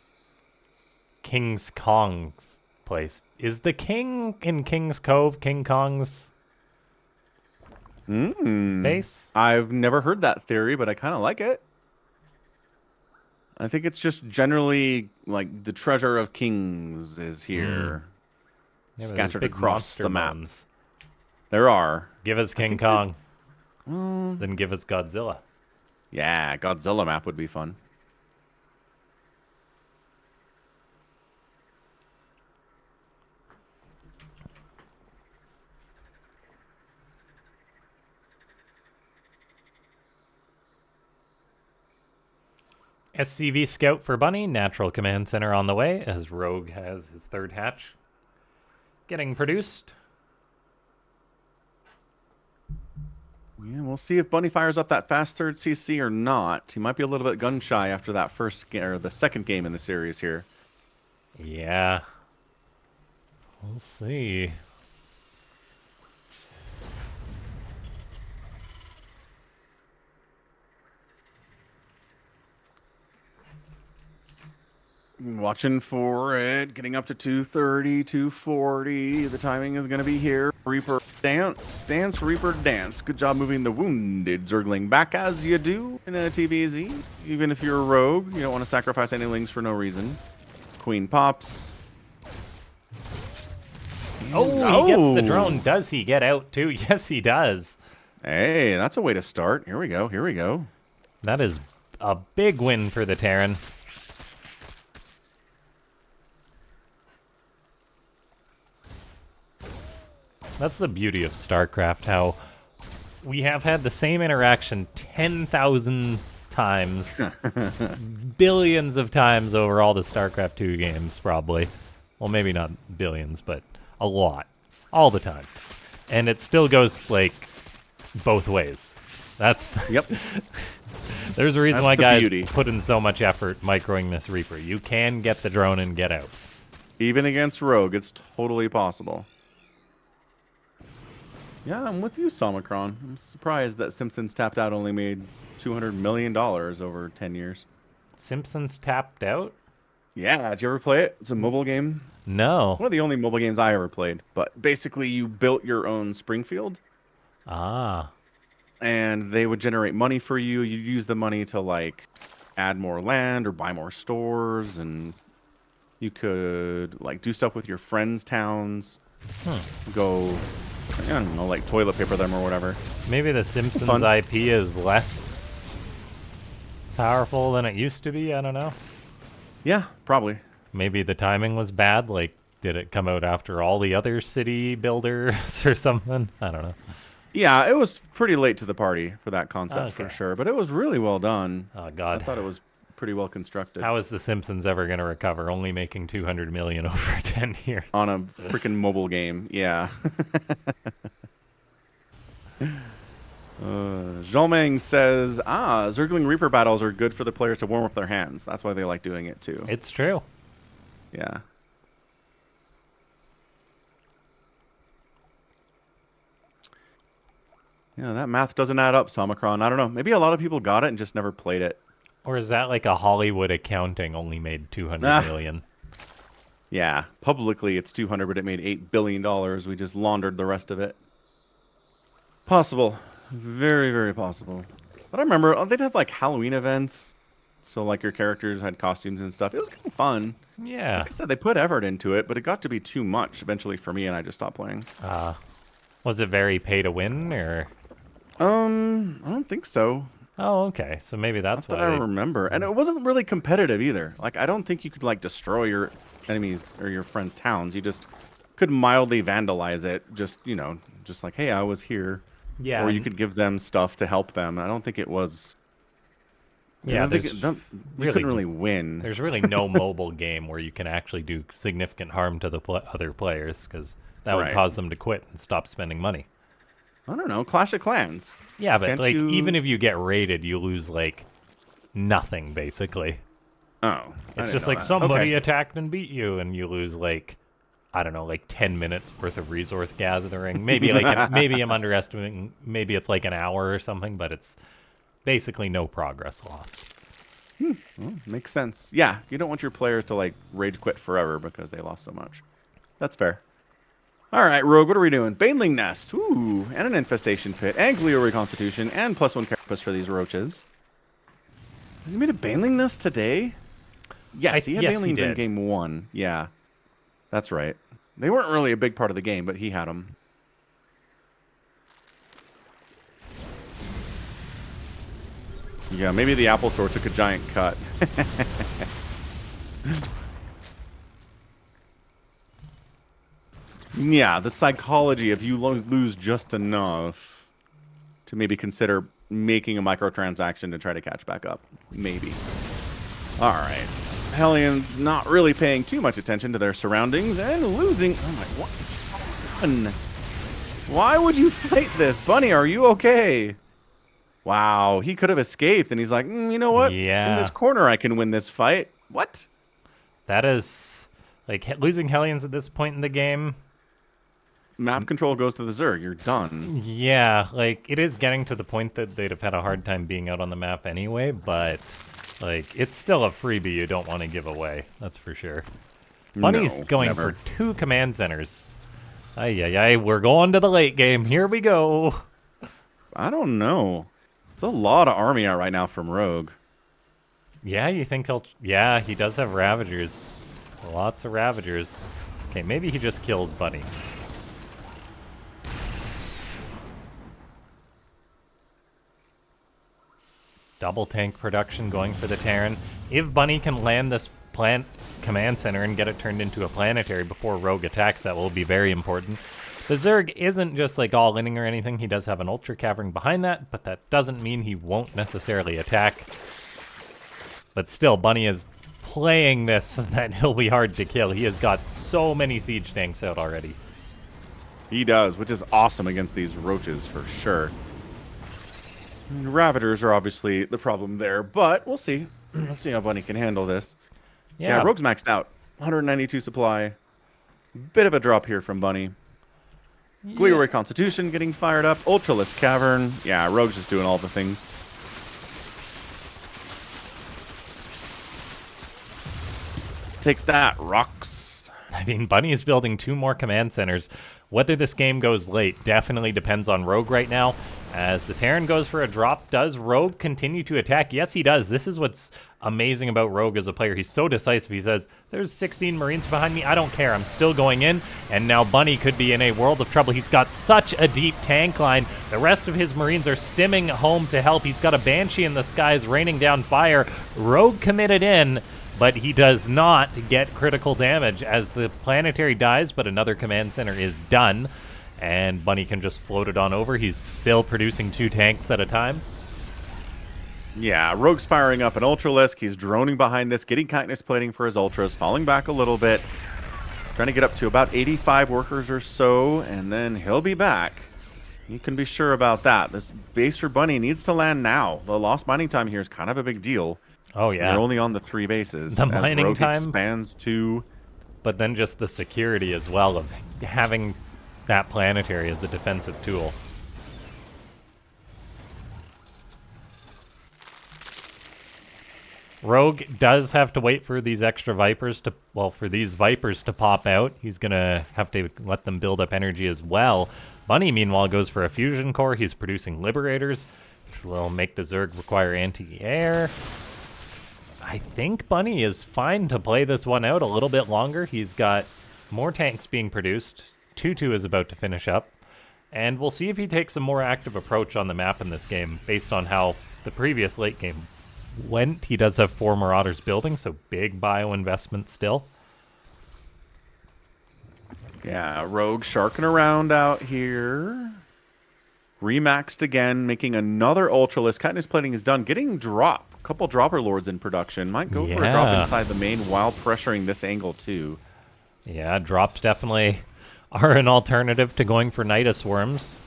King's Kong's place. Is the king in King's Cove King Kong's base? I've never heard that theory, but I kind of like it. I think it's just generally like the treasure of kings is here. Yeah, but there's Scattered big across monster the map. bones. There are. Give us King Kong. Then give us Godzilla. Yeah, Godzilla map would be fun. SCV Scout for Bunny. Natural Command Center on the way as Rogue has his third hatch. getting produced. Yeah, we'll see if Bunny fires up that fast third CC or not. He might be a little bit gun shy after that first game or the second game in the series here. Yeah. We'll see. Watching for it, getting up to 230, 240. The timing is going to be here. Reaper dance, dance, Reaper dance. Good job moving the wounded Zergling back as you do in a TvZ. Even if you're a rogue, you don't want to sacrifice any lings for no reason. Queen pops. Oh, he gets the drone. Does he get out too? Yes, he does. Hey, that's a way to start. Here we go. Here we go. That is a big win for the Terran. That's the beauty of StarCraft, how we have had the same interaction 10,000 times, billions of times over all the StarCraft 2 games, probably. Well, maybe not billions, but a lot. All the time. And it still goes, like, both ways. That's... Yep. There's a reason That's why the guys beauty. put in so much effort microing this Reaper. You can get the drone and get out. Even against rogue, it's totally possible. Yeah, I'm with you, Somicron. I'm surprised that Simpsons Tapped Out only made $200 million over 10 years. Simpsons tapped out? Yeah, did you ever play it? It's a mobile game. No. One of the only mobile games I ever played. But basically, you built your own Springfield, Ah. and they would generate money for you. You'd use the money to, like, add more land or buy more stores, and you could, like, do stuff with your friends' towns. Go... I don't know, like toilet paper them or whatever. Maybe the Simpsons Fun. IP is less powerful than it used to be. I don't know. Yeah, probably. Maybe the timing was bad. Like, did it come out after all the other city builders or something? I don't know. Yeah, it was pretty late to the party for that concept for Okay. sure, but it was really well done. Oh, I God. thought it was pretty well constructed. How is the Simpsons ever going to recover? Only making $200 million over 10 years. On a freaking mobile game, yeah. Zhomeng says, Zergling Reaper battles are good for the players to warm up their hands. That's why they like doing it too. It's true. Yeah. Yeah, that math doesn't add up, Somicron. I don't know. Maybe a lot of people got it and just never played it. Or is that like a Hollywood accounting only made $200 million? Yeah, publicly it's 200, but it made $8 billion. We just laundered the rest of it. Possible. Very, very possible. But I remember they'd have like Halloween events. So like your characters had costumes and stuff. It was kind of fun. Yeah. Like I said, they put effort into it, but it got to be too much eventually for me, and I just stopped playing. Was it very pay to win, or? I don't think so. Oh, okay. So maybe that's Not why. that I remember. And it wasn't really competitive either. Like, I don't think you could, like, destroy your enemies or your friends' towns. You just could mildly vandalize it. Just, you know, just like, hey, I was here. Yeah. Or you could give them stuff to help them. I don't think it was... Yeah, you really- couldn't really win. There's really no mobile game where you can actually do significant harm to the other players, because that would Right. cause them to quit and stop spending money. I don't know. Clash of Clans. Yeah, but Can't like you- even if you get raided, you lose like nothing basically. Oh. I It's didn't just know like that. somebody Okay. attacked and beat you, and you lose like I don't know, like 10 minutes worth of resource gathering. Maybe like maybe I'm underestimating. Maybe it's like an hour or something, but it's basically no progress lost. Well, makes sense. Yeah, you don't want your players to like rage quit forever because they lost so much. That's fair. All right, Rogue, what are we doing? Baneling Nest, ooh, and an Infestation Pit, and Glio Reconstitution, and +1 Carapace for these roaches. Has he made a Baneling Nest today? Yes, he had yes, he Banelings in did. Game 1. Yeah, that's right. They weren't really a big part of the game, but he had them. Yeah, maybe the Apple Store took a giant cut. Yeah, the psychology of you lose just enough to maybe consider making a microtransaction to try to catch back up. Maybe. All right. Hellions not really paying too much attention to their surroundings and losing... Oh my... What? done? Why would you fight this? Bunny, are you okay? Wow, he could have escaped, and he's like, you know what? In this Yeah. corner, I can win this fight. What? That is, like, losing Hellions at this point in the game. Map control goes to the Zerg. You're done. Yeah, like, it is getting to the point that they'd have had a hard time being out on the map anyway, but, like, it's still a freebie you don't want to give away. That's for sure. Bunny's No, going never. for 2 command centers. Ay, we're going to the late game. Here we go. I don't know. It's a lot of army out right now from Rogue. Yeah, you think he'll... Yeah, he does have Ravagers. Lots of Ravagers. Okay, maybe he just kills Bunny. Double tank production going for the Terran. If Bunny can land this plant command center and get it turned into a planetary before Rogue attacks, that will be very important. The Zerg isn't just like all inning or anything. He does have an Ultra Cavern behind that, but that doesn't mean he won't necessarily attack. But still, Bunny is playing this that he'll be hard to kill. He has got so many siege tanks out already. He does, which is awesome against these roaches for sure. Ravagers are obviously the problem there, but we'll see. Let's see how Bunny can handle this. Yeah, Rogue's maxed out. 192 supply. Bit of a drop here from Bunny. Gleeway Constitution getting fired up. Ultralisk Cavern. Yeah, Rogue's just doing all the things. Take that, rocks. I mean, Bunny is building 2 more command centers. Whether this game goes late definitely depends on Rogue right now. As the Terran goes for a drop, does Rogue continue to attack? Yes, he does. This is what's amazing about Rogue as a player. He's so decisive. He says, there's 16 Marines behind me. I don't care. I'm still going in. And now Bunny could be in a world of trouble. He's got such a deep tank line. The rest of his Marines are stimming home to help. He's got a Banshee in the skies raining down fire. Rogue committed in, but he does not get critical damage as the planetary dies, but another command center is done. And Bunny can just float it on over. He's still producing 2 tanks at a time. Yeah, Rogue's firing up an Ultralisk. He's droning behind this, getting chitinous plating for his Ultras, falling back a little bit. Trying to get up to about 85 workers or so, and then he'll be back. You can be sure about that. This base for Bunny needs to land now. The lost mining time here is kind of a big deal. Oh, yeah. They're only on the 3 bases. The as mining Rogue time expands to... But then just the security as well of having that planetary as a defensive tool. Rogue does have to wait for these extra Vipers to, well, for these Vipers to pop out. He's going to have to let them build up energy as well. Bunny, meanwhile, goes for a fusion core. He's producing Liberators, which will make the Zerg require anti-air. I think Bunny is fine to play this one out a little bit longer. He's got more tanks being produced. 2-2 is about to finish up. And we'll see if he takes a more active approach on the map in this game based on how the previous late game went. He does have 4 Marauders building, so big bio investment still. Yeah, Rogue sharking around out here. Remaxed again, making another Ultralisk. Chitinous plating is done. Getting drop. A couple Dropper Lords in production. Might go for a drop inside the main while pressuring this angle too. Yeah, drops definitely are an alternative to going for Nidus Worms.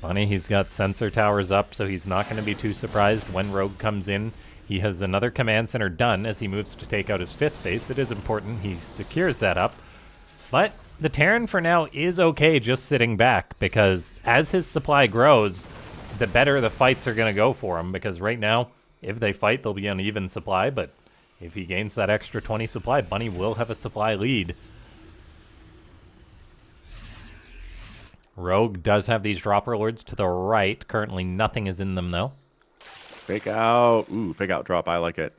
Funny, he's got sensor towers up, so he's not going to be too surprised when Rogue comes in. He has another command center done as he moves to take out his 5th base. It is important he secures that up. But the Terran for now is okay just sitting back, because as his supply grows, the better the fights are going to go for him, because right now, if they fight, they'll be on even supply, but if he gains that extra 20 supply, Bunny will have a supply lead. Rogue does have these Dropper Lords to the right. Currently, nothing is in them, though. Fake out. Ooh, fake out drop. I like it.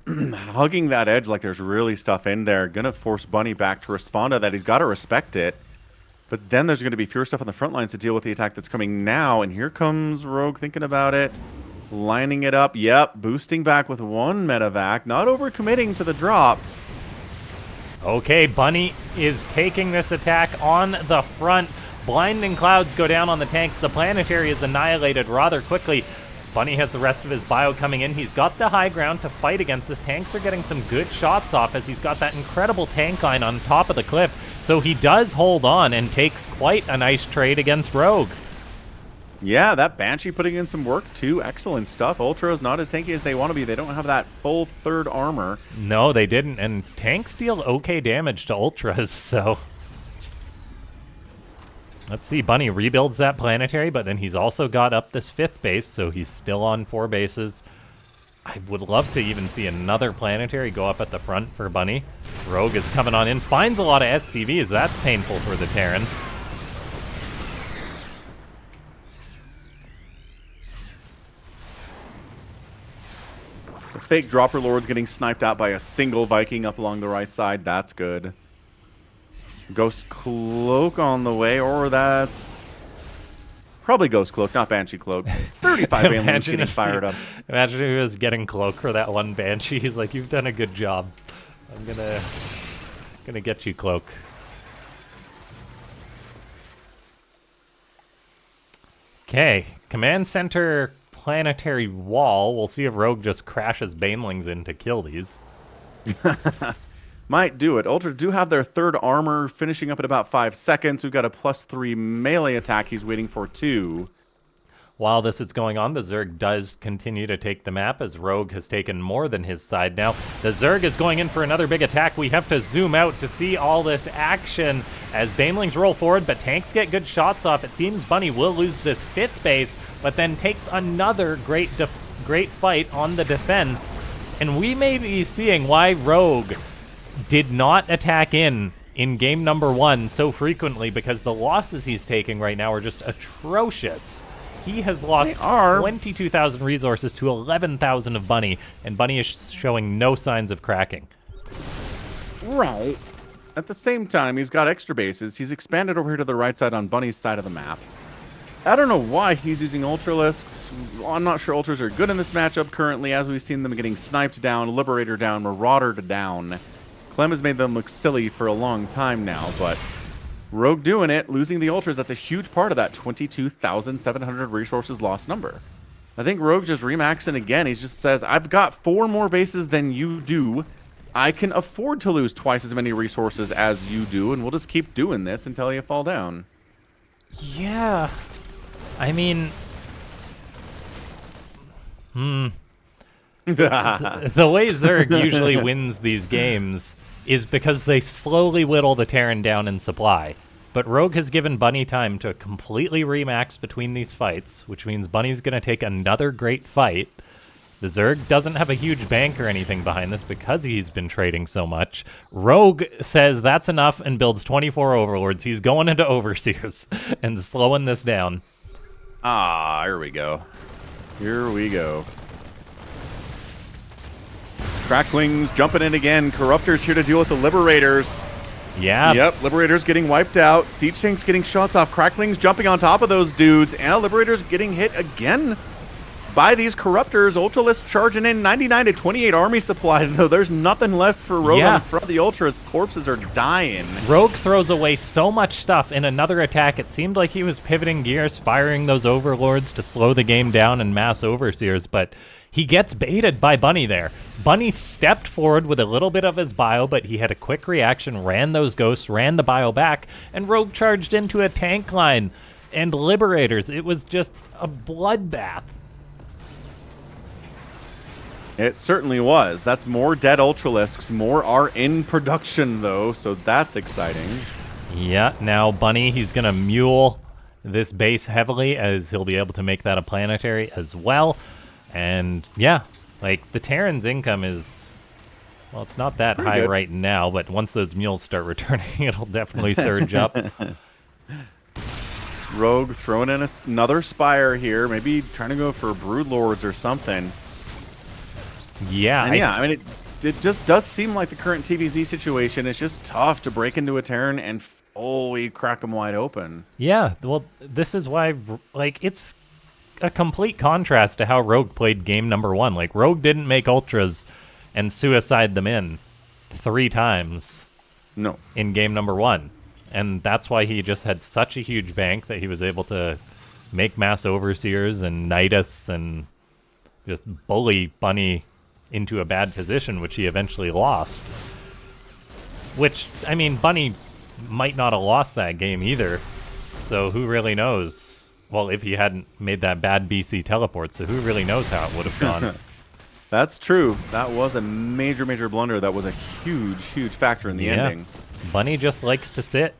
Hugging that edge like there's really stuff in there. Gonna force Bunny back to respond to that. He's got to respect it. But then there's going to be fewer stuff on the front lines to deal with the attack that's coming now. And here comes Rogue thinking about it. Lining it up. Yep, boosting back with 1 medevac. Not overcommitting to the drop. Okay, Bunny is taking this attack on the front. Blinding clouds go down on the tanks. The planetary is annihilated rather quickly. Bunny has the rest of his bio coming in. He's got the high ground to fight against this. Tanks are getting some good shots off as he's got that incredible tank line on top of the cliff. So he does hold on and takes quite a nice trade against Rogue. Yeah, that Banshee putting in some work too. Excellent stuff. Ultra's not as tanky as they want to be. They don't have that full third armor. No, they didn't. And tanks deal okay damage to Ultras, so... Let's see, Bunny rebuilds that planetary, but then he's also got up this 5th base, so he's still on 4 bases. I would love to even see another planetary go up at the front for Bunny. Rogue is coming on in, finds a lot of SCVs. That's painful for the Terran. The fake Dropper Lord's getting sniped out by a single Viking up along the right side. That's good. Ghost Cloak on the way, or that's probably Ghost Cloak, not Banshee Cloak. 35 Banelings getting fired up. Imagine if he was getting Cloak for that one Banshee. He's like, you've done a good job. I'm gonna get you Cloak. Okay, Command Center planetary wall. We'll see if Rogue just crashes Banelings in to kill these. Might do it. Ultra do have their 3rd armor finishing up at about 5 seconds. We've got a +3 melee attack. He's waiting for 2. While this is going on, the Zerg does continue to take the map as Rogue has taken more than his side now. The Zerg is going in for another big attack. We have to zoom out to see all this action as Banelings roll forward, but tanks get good shots off. It seems Bunny will lose this 5th base, but then takes another great fight on the defense. And we may be seeing why Rogue did not attack in game number 1 so frequently, because the losses he's taking right now are just atrocious. He has lost 22,000 resources to 11,000 of Bunny, and Bunny is showing no signs of cracking. Right. At the same time, he's got extra bases. He's expanded over here to the right side on Bunny's side of the map. I don't know why he's using Ultralisks. I'm not sure Ultras are good in this matchup currently, as we've seen them getting sniped down, Liberator down, Marauder down. Clem has made them look silly for a long time now, but Rogue doing it, losing the Ultras, that's a huge part of that 22,700 resources lost number. I think Rogue just remaxing again. He just says, I've got 4 more bases than you do. I can afford to lose twice as many resources as you do, and we'll just keep doing this until you fall down. Yeah. I mean... the way Zerg usually wins these games is because they slowly whittle the Terran down in supply. But Rogue has given Bunny time to completely remax between these fights, which means Bunny's going to take another great fight. The Zerg doesn't have a huge bank or anything behind this because he's been trading so much. Rogue says that's enough and builds 24 Overlords. He's going into Overseers and slowing this down. Ah, here we go. Here we go. Cracklings jumping in again. Corruptors here to deal with the Liberators. Yeah. Yep, Liberators getting wiped out. Siege Tanks getting shots off. Cracklings jumping on top of those dudes. And Liberators getting hit again by these Corruptors. Ultralisk charging in 99 to 28 army supply, though there's nothing left for Rogue on the front of the Ultras. Corpses are dying. Rogue throws away so much stuff in another attack. It seemed like he was pivoting gears, firing those Overlords to slow the game down and mass Overseers, but he gets baited by Bunny there. Bunny stepped forward with a little bit of his bio, but he had a quick reaction, ran those ghosts, ran the bio back, and Rogue charged into a tank line and Liberators. It was just a bloodbath. It certainly was. That's more dead Ultralisks. More are in production, though, so that's exciting. Yeah, now Bunny, he's going to mule this base heavily, as he'll be able to make that a planetary as well. And yeah, like the Terran's income is, well, it's not that pretty high good right now, but once those mules start returning, it'll definitely surge up. Rogue throwing in another Spire here, maybe trying to go for Broodlords or something. Yeah. And I mean, it just does seem like the current TvZ situation is just tough to break into a Terran and fully crack them wide open. Yeah, well, this is why, like, it's a complete contrast to how Rogue played game number 1. Like, Rogue didn't make Ultras and suicide them in 3 times. No. In game number 1. And that's why he just had such a huge bank that he was able to make mass Overseers and Nidus and just bully Bunny into a bad position, which he eventually lost. Which, I mean, Bunny might not have lost that game either. So who really knows? Well, if he hadn't made that bad BC teleport, so who really knows how it would have gone. That's true. That was a major, major blunder. That was a huge, huge factor in the ending. Bunny just likes to sit.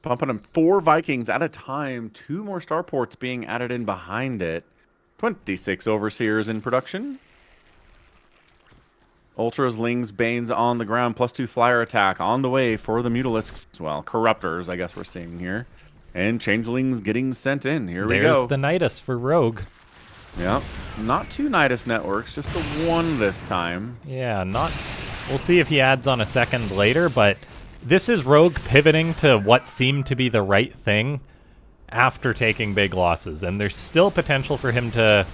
Pumping him 4 Vikings at a time. 2 more starports being added in behind it. 26 Overseers in production. Ultras, Lings, Banes on the ground. +2 flyer attack on the way for the Mutalisks. Well, Corruptors, I guess we're seeing here. And Changelings getting sent in. Here we go. There's the Nidus for Rogue. Yep. Not 2 Nidus networks, just the 1 this time. Yeah, not... We'll see if he adds on a second later, but this is Rogue pivoting to what seemed to be the right thing after taking big losses. And there's still potential for him to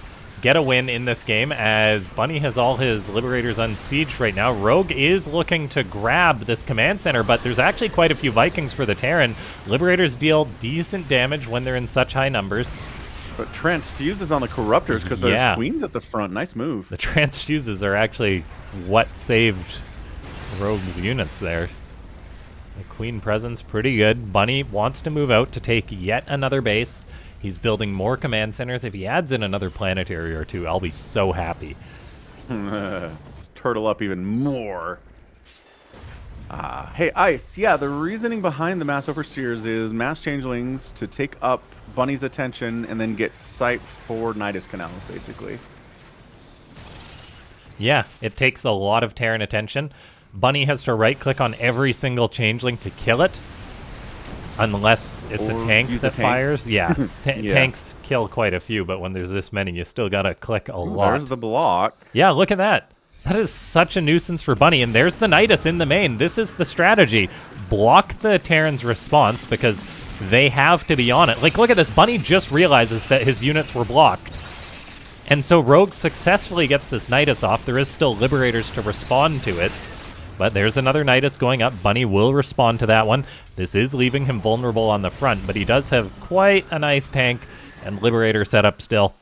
get a win in this game, as Bunny has all his Liberators unsieged right now. Rogue is looking to grab this command center, but there's actually quite a few Vikings for the Terran. Liberators deal decent damage when they're in such high numbers. But transfuses on the Corruptors because there's queens at the front. Nice move. The transfuses are actually what saved Rogue's units there. The queen presence pretty good. Bunny wants to move out to take yet another base. He's building more command centers. If he adds in another planetary or 2, I'll be so happy. Just turtle up even more. Hey, Ice. Yeah, the reasoning behind the Mass Overseers is Mass Changelings to take up Bunny's attention and then get sight for Nidus Canals, basically. Yeah, it takes a lot of Terran attention. Bunny has to right-click on every single Changeling to kill it. Unless it's a tank that fires. Yeah, tanks kill quite a few, but when there's this many, you still gotta click a lot. There's the block. Yeah, look at that. That is such a nuisance for Bunny, and there's the Nidus in the main. This is the strategy. Block the Terran's response, because they have to be on it. Like, look at this. Bunny just realizes that his units were blocked. And so Rogue successfully gets this Nidus off. There is still Liberators to respond to it. But there's another Nidus going up. Bunny will respond to that one. This is leaving him vulnerable on the front, but he does have quite a nice tank and Liberator setup still.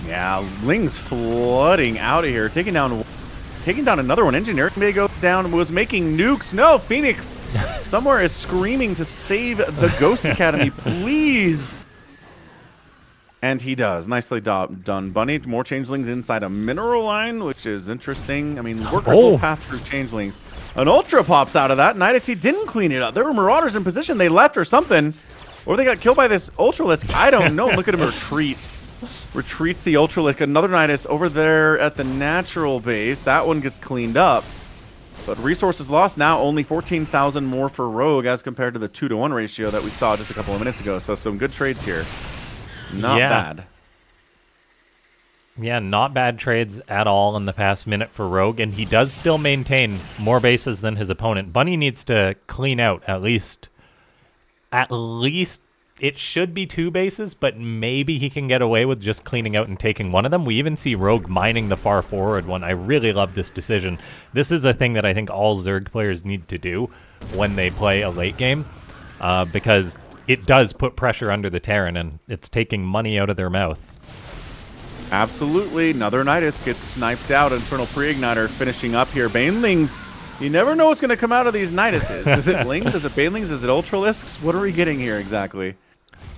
Yeah, Ling's flooding out of here, taking down another one. Engineering may go down, was making nukes. No, Phoenix somewhere is screaming to save the Ghost Academy, please. And he does. Nicely done, Bunny. More Changelings inside a mineral line, which is interesting. I mean, workers will pass through Changelings. An Ultra pops out of that. Nidus, he didn't clean it up. There were Marauders in position. They left or something. Or they got killed by this Ultralisk. I don't know. Look at him retreat. Retreats the Ultralisk. Another Nidus over there at the natural base. That one gets cleaned up. But resources lost now. Only 14,000 more for Rogue as compared to the 2-to-1 ratio that we saw just a couple of minutes ago. So some good trades here. Not bad. Yeah, not bad trades at all in the past minute for Rogue, and he does still maintain more bases than his opponent. Bunny needs to clean out at least it should be 2 bases, but maybe he can get away with just cleaning out and taking one of them. We even see Rogue mining the far forward one. I really love this decision. This is a thing that I think all Zerg players need to do when they play a late game, because it does put pressure under the Terran, and it's taking money out of their mouth. Absolutely. Another Nidus gets sniped out. Infernal Pre-Igniter finishing up here. Banelings, you never know what's going to come out of these Niduses. Is it Lings? Is it Banelings? Is it Ultralisks? What are we getting here exactly?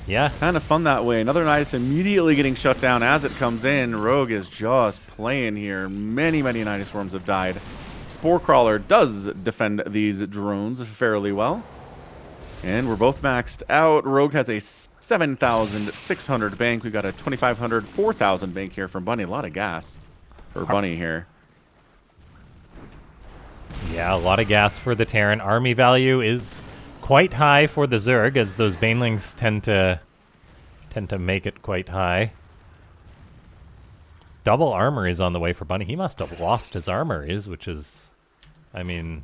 Yeah. Kind of fun that way. Another Nidus immediately getting shut down as it comes in. Rogue is just playing here. Many, many Nidus Worms have died. Spore Crawler does defend these drones fairly well. And we're both maxed out. Rogue has a 7,600 bank. We got a 2,500, 4,000 bank here from Bunny. A lot of gas for Bunny here. Yeah, a lot of gas for the Terran. Army value is quite high for the Zerg, as those Banelings tend to make it quite high. Double armor is on the way for Bunny. He must have lost his armories, which is, I mean,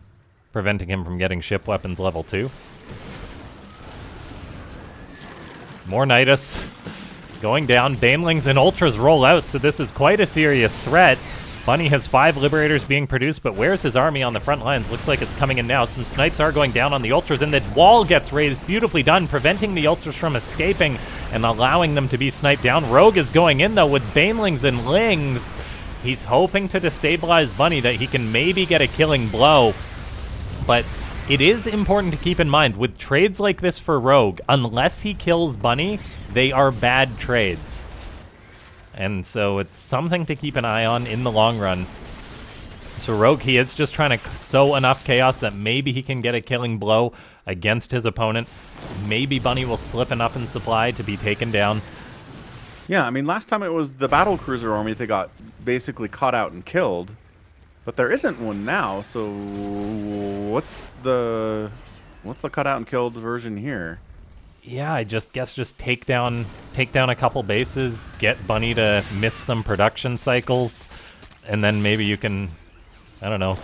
preventing him from getting ship weapons level 2. More Nidus going down. Banelings and Ultras roll out, so this is quite a serious threat. Bunny has 5 Liberators being produced, but where's his army on the front lines? Looks like it's coming in now. Some snipes are going down on the Ultras, and the wall gets raised. Beautifully done, preventing the Ultras from escaping and allowing them to be sniped down. Rogue is going in, though, with Banelings and Lings. He's hoping to destabilize Bunny, that he can maybe get a killing blow. But it is important to keep in mind, with trades like this for Rogue, unless he kills Bunny, they are bad trades. And so it's something to keep an eye on in the long run. So Rogue, he is just trying to sow enough chaos that maybe he can get a killing blow against his opponent. Maybe Bunny will slip enough in supply to be taken down. Yeah, I mean, last time it was the battle cruiser army that got basically caught out and killed. But there isn't one now, so what's the cut out and killed version here? Yeah, I guess just take down a couple bases, get Bunny to miss some production cycles, and then maybe you can, I don't know,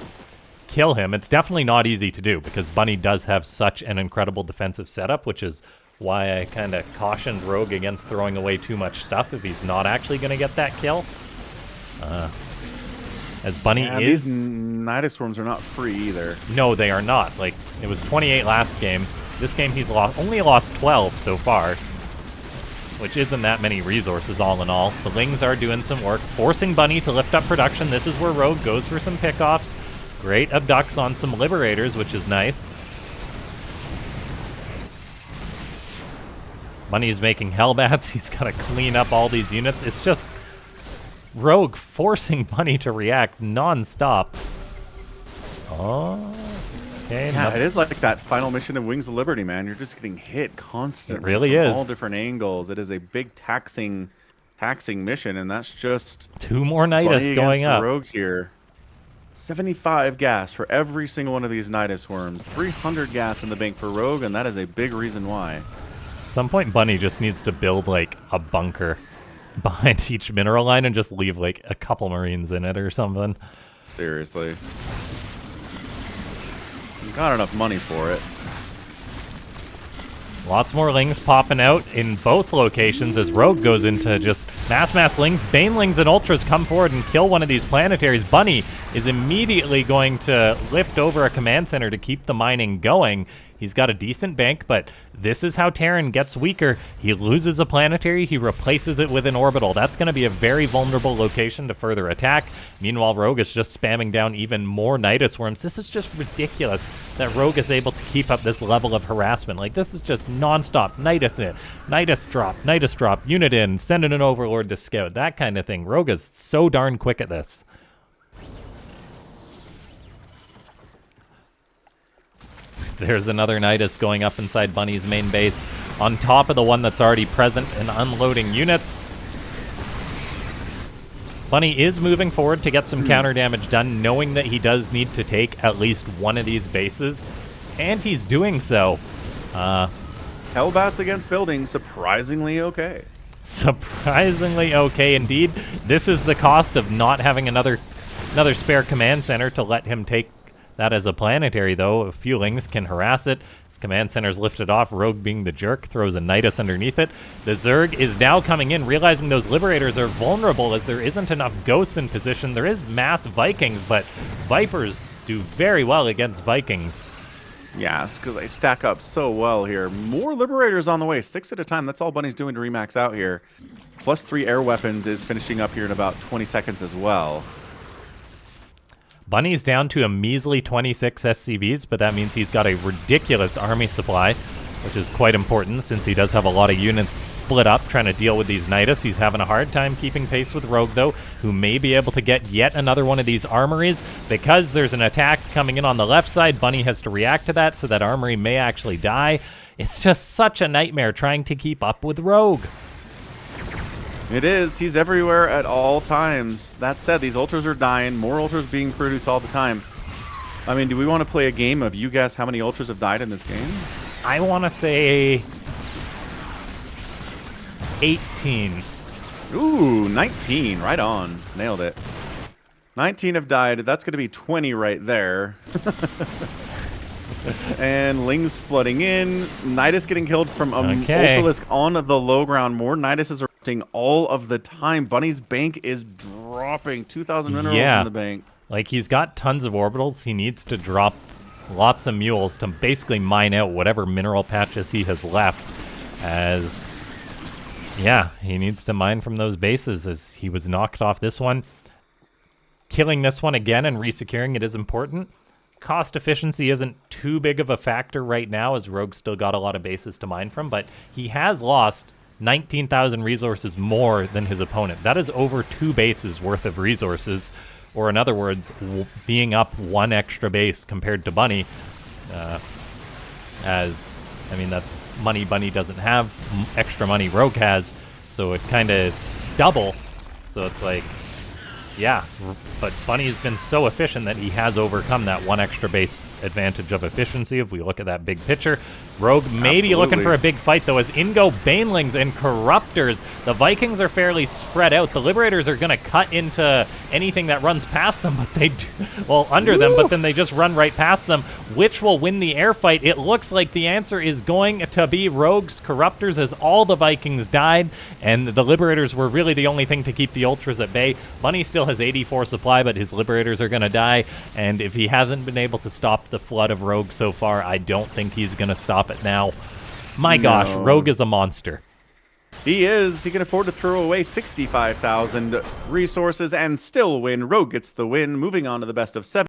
kill him. It's definitely not easy to do because Bunny does have such an incredible defensive setup, which is why I kind of cautioned Rogue against throwing away too much stuff if he's not actually going to get that kill. As Bunny is... These Nidus Swarms are not free either. No, they are not. Like, it was 28 last game. This game he's only lost 12 so far, which isn't that many resources all in all. The Lings are doing some work, forcing Bunny to lift up production. This is where Rogue goes for some pickoffs. Great abducts on some Liberators, which is nice. Bunny's making Hellbats. He's got to clean up all these units. It's just Rogue forcing Bunny to react non-stop. Oh... Okay, yeah, it is like that final mission of Wings of Liberty, man. You're just getting hit constantly. It really from is. all different angles. It is a big taxing mission, and that's just 2 more Nidus going up. Rogue here. 75 gas for every single one of these Nidus worms. 300 gas in the bank for Rogue, and that is a big reason why. At some point, Bunny just needs to build like a bunker behind each mineral line and just leave like a couple Marines in it or something. Seriously. Got enough money for it. Lots more Lings popping out in both locations as Rogue goes into just mass Lings. Banelings and Ultras come forward and kill one of these planetaries. Bunny is immediately going to lift over a command center to keep the mining going. He's got a decent bank, but this is how Terran gets weaker. He loses a planetary, he replaces it with an orbital. That's going to be a very vulnerable location to further attack. Meanwhile, Rogue is just spamming down even more Nidus Worms. This is just ridiculous that Rogue is able to keep up this level of harassment. Like, this is just non-stop. Nidus in, Nidus drop, unit in, sending an Overlord to scout, that kind of thing. Rogue is so darn quick at this. There's another Nidus going up inside Bunny's main base, on top of the one that's already present and unloading units. Bunny is moving forward to get some counter damage done, knowing that he does need to take at least one of these bases, and he's doing so. Hellbats against buildings, surprisingly okay. Surprisingly okay indeed. This is the cost of not having another spare command center to let him take that as a planetary, though. A few Lings can harass it. His command center's lifted off. Rogue, being the jerk, throws a Nidus underneath it. The Zerg is now coming in, realizing those Liberators are vulnerable as there isn't enough Ghosts in position. There is mass Vikings, but Vipers do very well against Vikings. Yeah, it's because they stack up so well here. More Liberators on the way, 6 at a time. That's all Bunny's doing to remax out here. +3 air weapons is finishing up here in about 20 seconds as well. Bunny's down to a measly 26 SCVs, but that means he's got a ridiculous army supply, which is quite important since he does have a lot of units split up trying to deal with these Nidus. He's having a hard time keeping pace with Rogue, though, who may be able to get yet another one of these armories. Because there's an attack coming in on the left side, Bunny has to react to that, so that armory may actually die. It's just such a nightmare trying to keep up with Rogue. It is. He's everywhere at all times. That said, these Ultras are dying. More Ultras being produced all the time. I mean, do we want to play a game of you guess how many Ultras have died in this game? I want to say 18. Ooh, 19. Right on. Nailed it. 19 have died. That's going to be 20 right there. And Lings flooding in. Nidus getting killed from Ultralisk on the low ground. More Niduses are disrupting all of the time. Bunny's bank is dropping 2,000 minerals Yeah. in the bank. Like, he's got tons of orbitals. He needs to drop lots of mules to basically mine out whatever mineral patches he has left. As, yeah, he needs to mine from those bases as he was knocked off this one. Killing this one again and resecuring it is important. Cost efficiency isn't too big of a factor right now, as Rogue's still got a lot of bases to mine from, but he has lost 19,000 resources more than his opponent. That is over 2 bases worth of resources, or in other words, being up 1 extra base compared to Bunny. As, I mean, that's money Bunny doesn't have, extra money Rogue has, so it kind of is double. So it's like, yeah, but Bunny's been so efficient that he has overcome that 1 extra base advantage of efficiency if we look at that big picture. Rogue may be looking for a big fight, though, as in go Banelings and Corruptors. The Vikings are fairly spread out. The Liberators are going to cut into anything that runs past them, but they do, well, under them, but then they just run right past them. Which will win the air fight? It looks like the answer is going to be Rogue's Corruptors, as all the Vikings died, and the Liberators were really the only thing to keep the Ultras at bay. Bunny still has 84 supply, but his Liberators are going to die, and if he hasn't been able to stop the flood of Rogue so far, I don't think he's going to stop it now. My gosh, Rogue is a monster. He is. He can afford to throw away 65,000 resources and still win. Rogue gets the win, moving on to the best of 7.